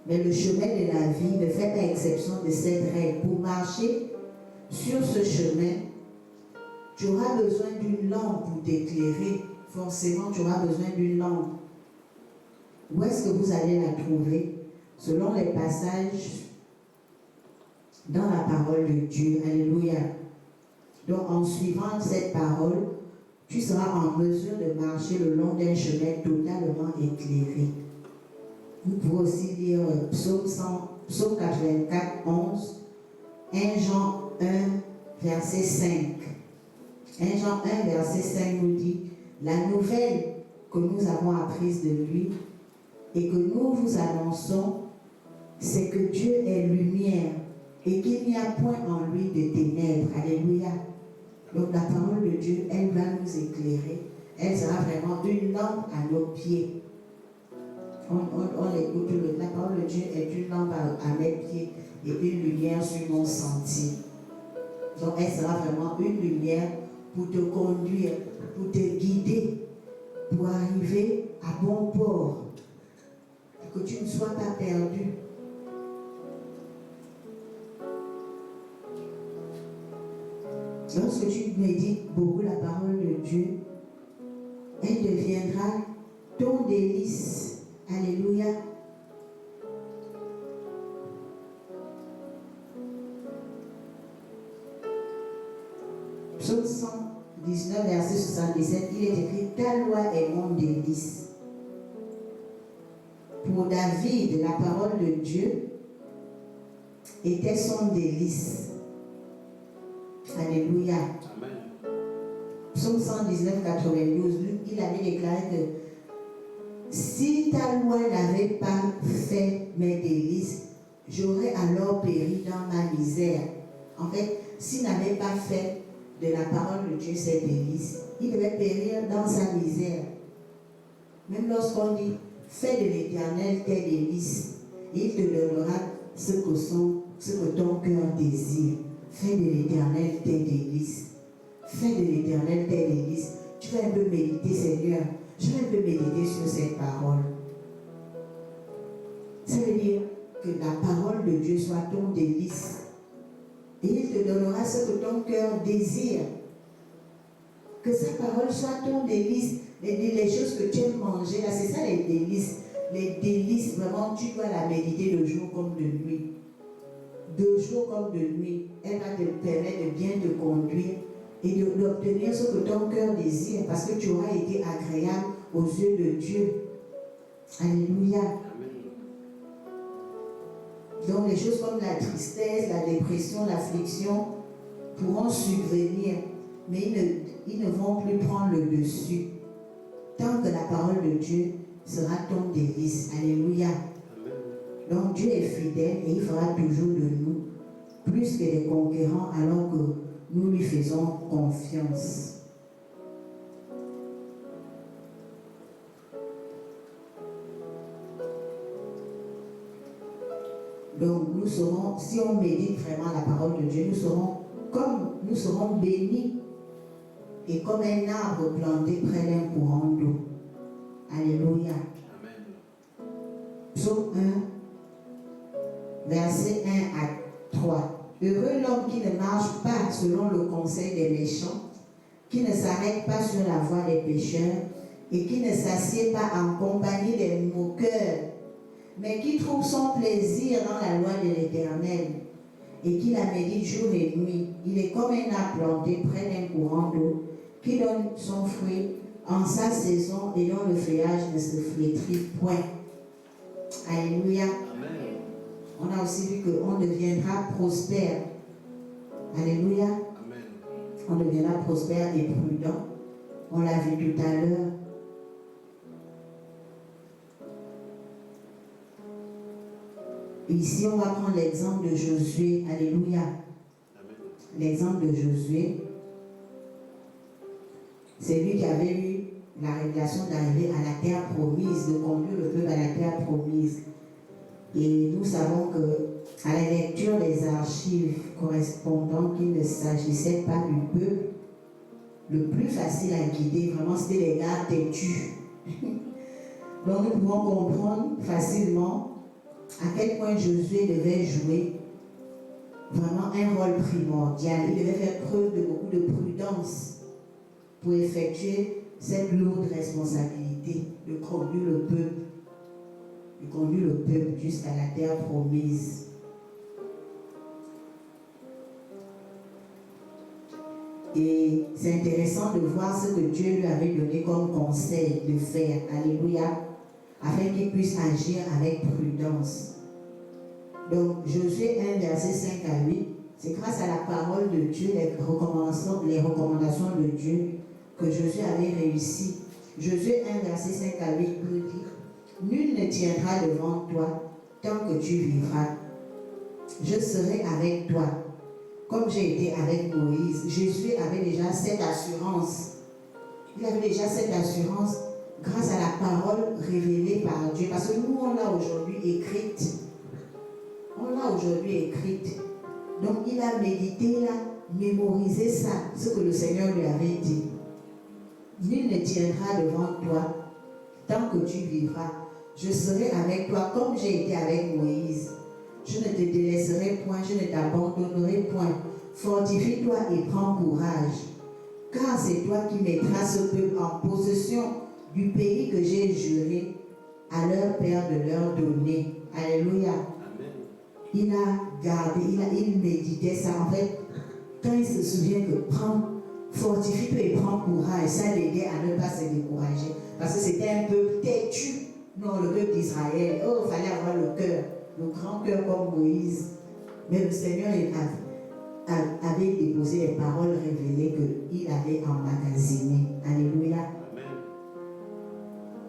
Mais le chemin de la vie ne fait pas exception de cette règle. Pour marcher sur ce chemin, tu auras besoin d'une lampe pour t'éclairer. Forcément, tu auras besoin d'une lampe. Où est-ce que vous allez la trouver? Selon les passages dans la parole de Dieu. Alléluia. Donc, en suivant cette parole, tu seras en mesure de marcher le long d'un chemin totalement éclairé. Vous pouvez aussi lire Psaume 84, 11, 1 Jean 1, verset 5. 1 Jean 1, verset 5 nous dit, la nouvelle que nous avons apprise de lui et que nous vous annonçons c'est que Dieu est lumière et qu'il n'y a point en lui de ténèbres. Alléluia. Donc la parole de Dieu, elle va nous éclairer. Elle sera vraiment une lampe à nos pieds. On l'écoute, la parole de Dieu est une lampe à mes pieds et une lumière sur mon sentier. Donc elle sera vraiment une lumière pour te conduire, pour te guider, pour arriver à bon port, pour que tu ne sois pas perdu. Lorsque tu médites beaucoup la parole de Dieu, elle deviendra ton délice. Alléluia. Psaume 119, verset 77, il est écrit « Ta loi est mon délice ». Pour David, la parole de Dieu était son délice. Alléluia. Amen. Psaume 119, 92, il avait déclaré que si ta loi n'avait pas fait mes délices, j'aurais alors péri dans ma misère. En fait, s'il n'avait pas fait de la parole de Dieu ses délices, il devait périr dans sa misère. Même lorsqu'on dit fais de l'Éternel tes délices, il te donnera ce que ton cœur désire. Fais de l'Éternel tes délices. Fais de l'Éternel tes délices. Tu vas un peu méditer, Seigneur. Je vais un peu méditer sur cette parole. Ça veut dire que la parole de Dieu soit ton délice. Et il te donnera ce que ton cœur désire. Que sa parole soit ton délice. Les choses que tu aimes manger, là, c'est ça les délices. Les délices, vraiment, tu dois la méditer de jour comme de nuit. De jour comme de nuit. Elle va te permettre de bien te conduire et d'obtenir ce que ton cœur désire, parce que tu auras été agréable aux yeux de Dieu. Alléluia. Amen. Donc les choses comme la tristesse, la dépression, l'affliction pourront subvenir, mais ils ne vont plus prendre le dessus. Tant que la parole de Dieu sera ton délice. Alléluia. Amen. Donc Dieu est fidèle et il fera toujours de nous plus que des conquérants alors que nous lui faisons confiance. Donc nous serons, si on médite vraiment la parole de Dieu, nous serons bénis et comme un arbre planté près d'un courant d'eau. Alléluia. Amen. Psaume 1, versets 1 à 3. Heureux l'homme qui ne marche pas selon le conseil des méchants, qui ne s'arrête pas sur la voie des pécheurs et qui ne s'assied pas en compagnie des moqueurs, mais qui trouve son plaisir dans la loi de l'Éternel et qui la médite jour et nuit. Il est comme un arbre planté près d'un courant d'eau qui donne son fruit en sa saison et dont le feuillage ne se flétrit point. Alléluia. Amen. On a aussi vu qu'on deviendra prospère. Alléluia. Amen. On deviendra prospère et prudent. On l'a vu tout à l'heure. Ici, on va prendre l'exemple de Josué. Alléluia. Amen. L'exemple de Josué. C'est lui qui avait eu la révélation d'arriver à la terre promise, de conduire le peuple à la terre promise. Et nous savons que à la lecture des archives correspondant qu'il ne s'agissait pas du peuple, le plus facile à guider, vraiment, c'était les gars têtus. Donc nous pouvons comprendre facilement à quel point Josué devait jouer vraiment un rôle primordial. Il devait faire preuve de beaucoup de prudence pour effectuer cette lourde responsabilité de conduire le peuple jusqu'à la terre promise. Et c'est intéressant de voir ce que Dieu lui avait donné comme conseil de faire. Alléluia. Afin qu'il puisse agir avec prudence. Donc, Josué 1, verset 5 à 8, c'est grâce à la parole de Dieu, les recommandations de Dieu, que Josué avait réussi. Josué 1, verset 5 à 8 nous dit: nul ne tiendra devant toi, tant que tu vivras. Je serai avec toi, comme j'ai été avec Moïse. Jésus avait déjà cette assurance. Il avait déjà cette assurance grâce à la parole révélée par Dieu. Parce que nous, on l'a aujourd'hui écrite. On l'a aujourd'hui écrite. Donc, il a médité, il a mémorisé ça, ce que le Seigneur lui avait dit. Nul ne tiendra devant toi tant que tu vivras. Je serai avec toi comme j'ai été avec Moïse. Je ne te délaisserai point, je ne t'abandonnerai point. Fortifie-toi et prends courage. Car c'est toi qui mettras ce peuple en possession du pays que j'ai juré à leur père de leur donner. Alléluia. Amen. Il a gardé, il méditait ça. En fait, quand il se souvient que fortifie-toi et prends courage, ça l'aidait à ne pas se décourager. Parce que c'était un peuple têtu. Non, le peuple d'Israël. Oh, il fallait avoir le cœur, le grand cœur comme Moïse. Mais le Seigneur avait déposé les paroles révélées qu'il avait emmagasinées. Alléluia. Amen.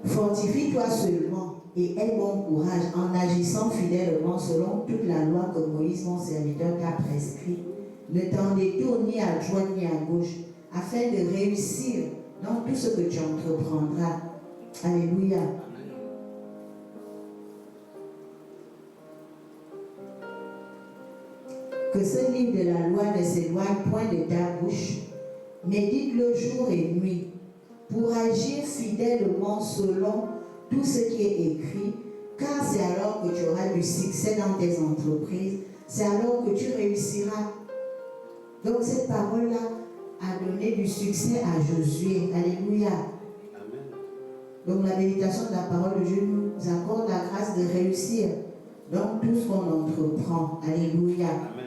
Fortifie-toi seulement et aie bon courage en agissant fidèlement selon toute la loi que Moïse, mon serviteur, t'a prescrit. Ne t'en détourne ni à droite ni à gauche, afin de réussir dans tout ce que tu entreprendras. Alléluia. Que ce livre de la loi ne s'éloigne point de ta bouche. Médite-le jour et nuit pour agir fidèlement selon tout ce qui est écrit, car c'est alors que tu auras du succès dans tes entreprises, c'est alors que tu réussiras. Donc cette parole-là a donné du succès à Josué. Alléluia. Amen. Donc la méditation de la parole de Dieu nous accorde la grâce de réussir dans tout ce qu'on entreprend. Alléluia. Amen.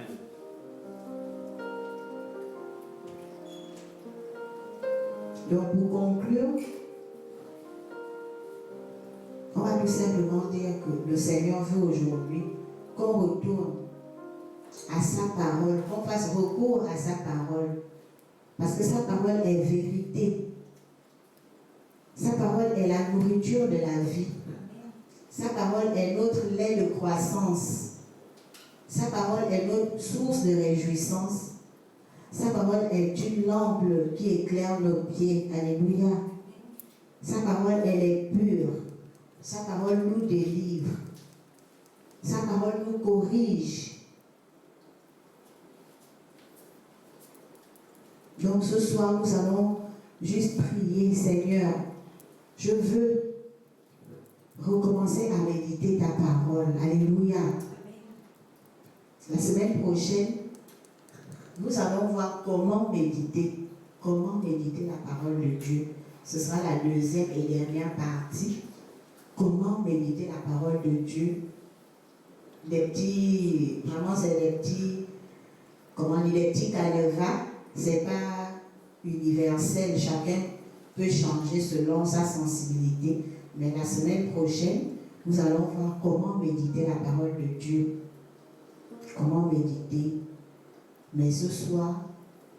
Donc pour conclure, on va tout simplement dire que le Seigneur veut aujourd'hui qu'on retourne à sa parole, qu'on fasse recours à sa parole. Parce que sa parole est vérité. Sa parole est la nourriture de la vie. Sa parole est notre lait de croissance. Sa parole est notre source de réjouissance. Sa parole est une lampe qui éclaire nos pieds. Alléluia. Sa parole, elle est pure. Sa parole nous délivre. Sa parole nous corrige. Donc ce soir, nous allons juste prier, Seigneur. Je veux recommencer à méditer ta parole. Alléluia. La semaine prochaine, nous allons voir comment méditer la parole de Dieu. Ce sera la deuxième et dernière partie. Comment méditer la parole de Dieu. Vraiment c'est des petits canevas. C'est pas universel. Chacun peut changer selon sa sensibilité. Mais la semaine prochaine, nous allons voir comment méditer la parole de Dieu. Comment méditer. Mais ce soir,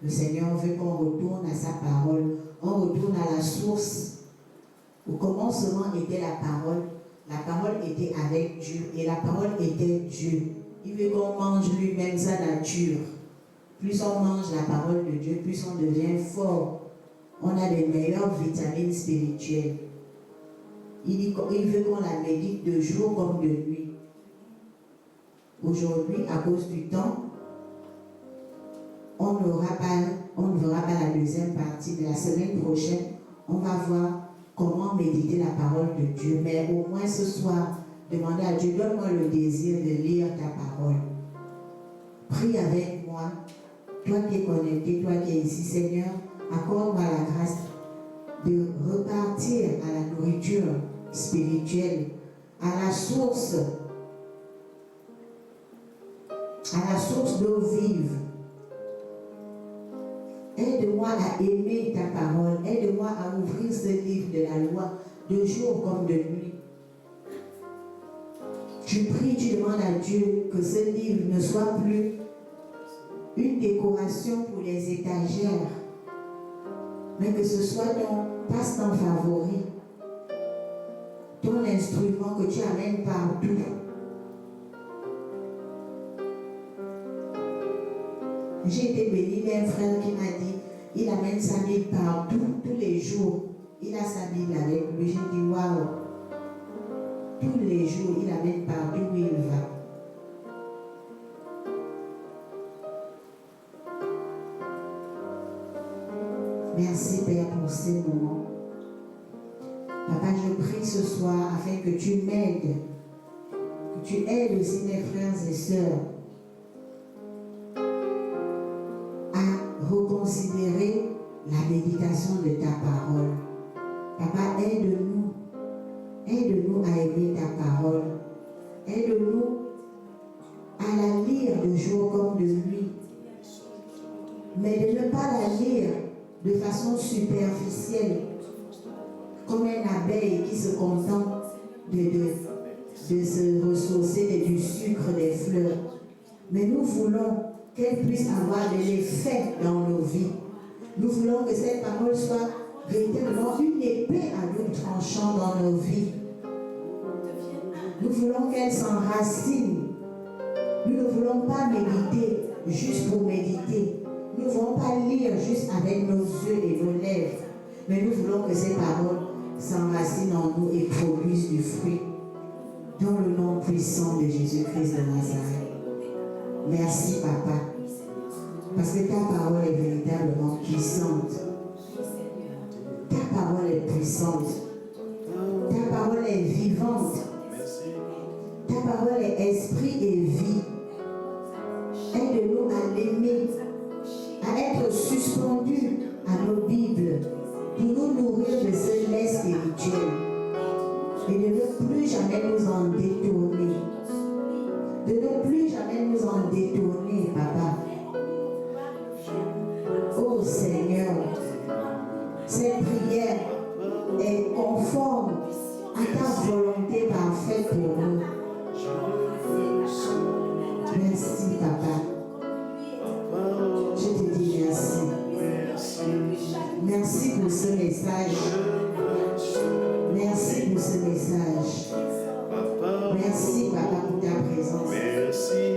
le Seigneur veut qu'on retourne à sa parole. On retourne à la source. Au commencement était la parole. La parole était avec Dieu. Et la parole était Dieu. Il veut qu'on mange lui-même sa nature. Plus on mange la parole de Dieu, plus on devient fort. On a les meilleures vitamines spirituelles. Il veut qu'on la médite de jour comme de nuit. Aujourd'hui, à cause du temps, on ne verra pas la deuxième partie. Mais la semaine prochaine, on va voir comment méditer la parole de Dieu. Mais au moins ce soir, demandez à Dieu, donne-moi le désir de lire ta parole. Prie avec moi. Toi qui es connecté, toi qui es ici, Seigneur, accorde-moi la grâce de repartir à la nourriture spirituelle, à la source d'eau vive. Aide-moi à aimer ta parole. Aide-moi à ouvrir ce livre de la loi de jour comme de nuit. Tu pries, tu demandes à Dieu que ce livre ne soit plus une décoration pour les étagères, mais que ce soit ton passe-temps favori, ton instrument que tu amènes partout. J'ai été bénie d'un frère qui m'a dit, il amène sa Bible partout, tous les jours. Il a sa Bible avec lui. J'ai dit, waouh. Tous les jours, il amène partout où il va. Merci Père pour ces moments. Papa, je prie ce soir afin que tu m'aides, que tu aides aussi mes frères et sœurs à reconsidérer la méditation de ta parole. Papa, aide-nous à aimer ta parole. Aide-nous à la lire de jour comme de nuit, mais de ne pas la lire de façon superficielle, comme une abeille qui se contente de se ressourcer du sucre des fleurs. Mais nous voulons qu'elle puisse avoir de l'effet dans nos vies. Nous voulons que cette parole soit véritablement une épée à double tranchant dans nos vies. Nous voulons qu'elle s'enracine. Nous ne voulons pas méditer juste pour méditer. Nous ne voulons pas lire juste avec nos yeux et nos lèvres. Mais nous voulons que ces paroles s'enracinent en nous et produisent du fruit. Dans le nom puissant de Jésus-Christ de Nazareth. Merci, Papa. Parce que ta parole est véritablement puissante. Ta parole est puissante. Ta parole est vivante. Ta parole est esprit et vie. Aide-nous à l'aimer, à être suspendus à nos Bibles pour nous nourrir de ce lait spirituel et de ne plus jamais nous en détourner. De ne plus jamais nous en détourner, Papa. Oh Seigneur, cette prière est conforme à ta volonté parfaite pour nous. Merci, Papa. Je te dis merci. Merci pour ce message. Merci pour ce message. Merci, Papa, pour ta présence.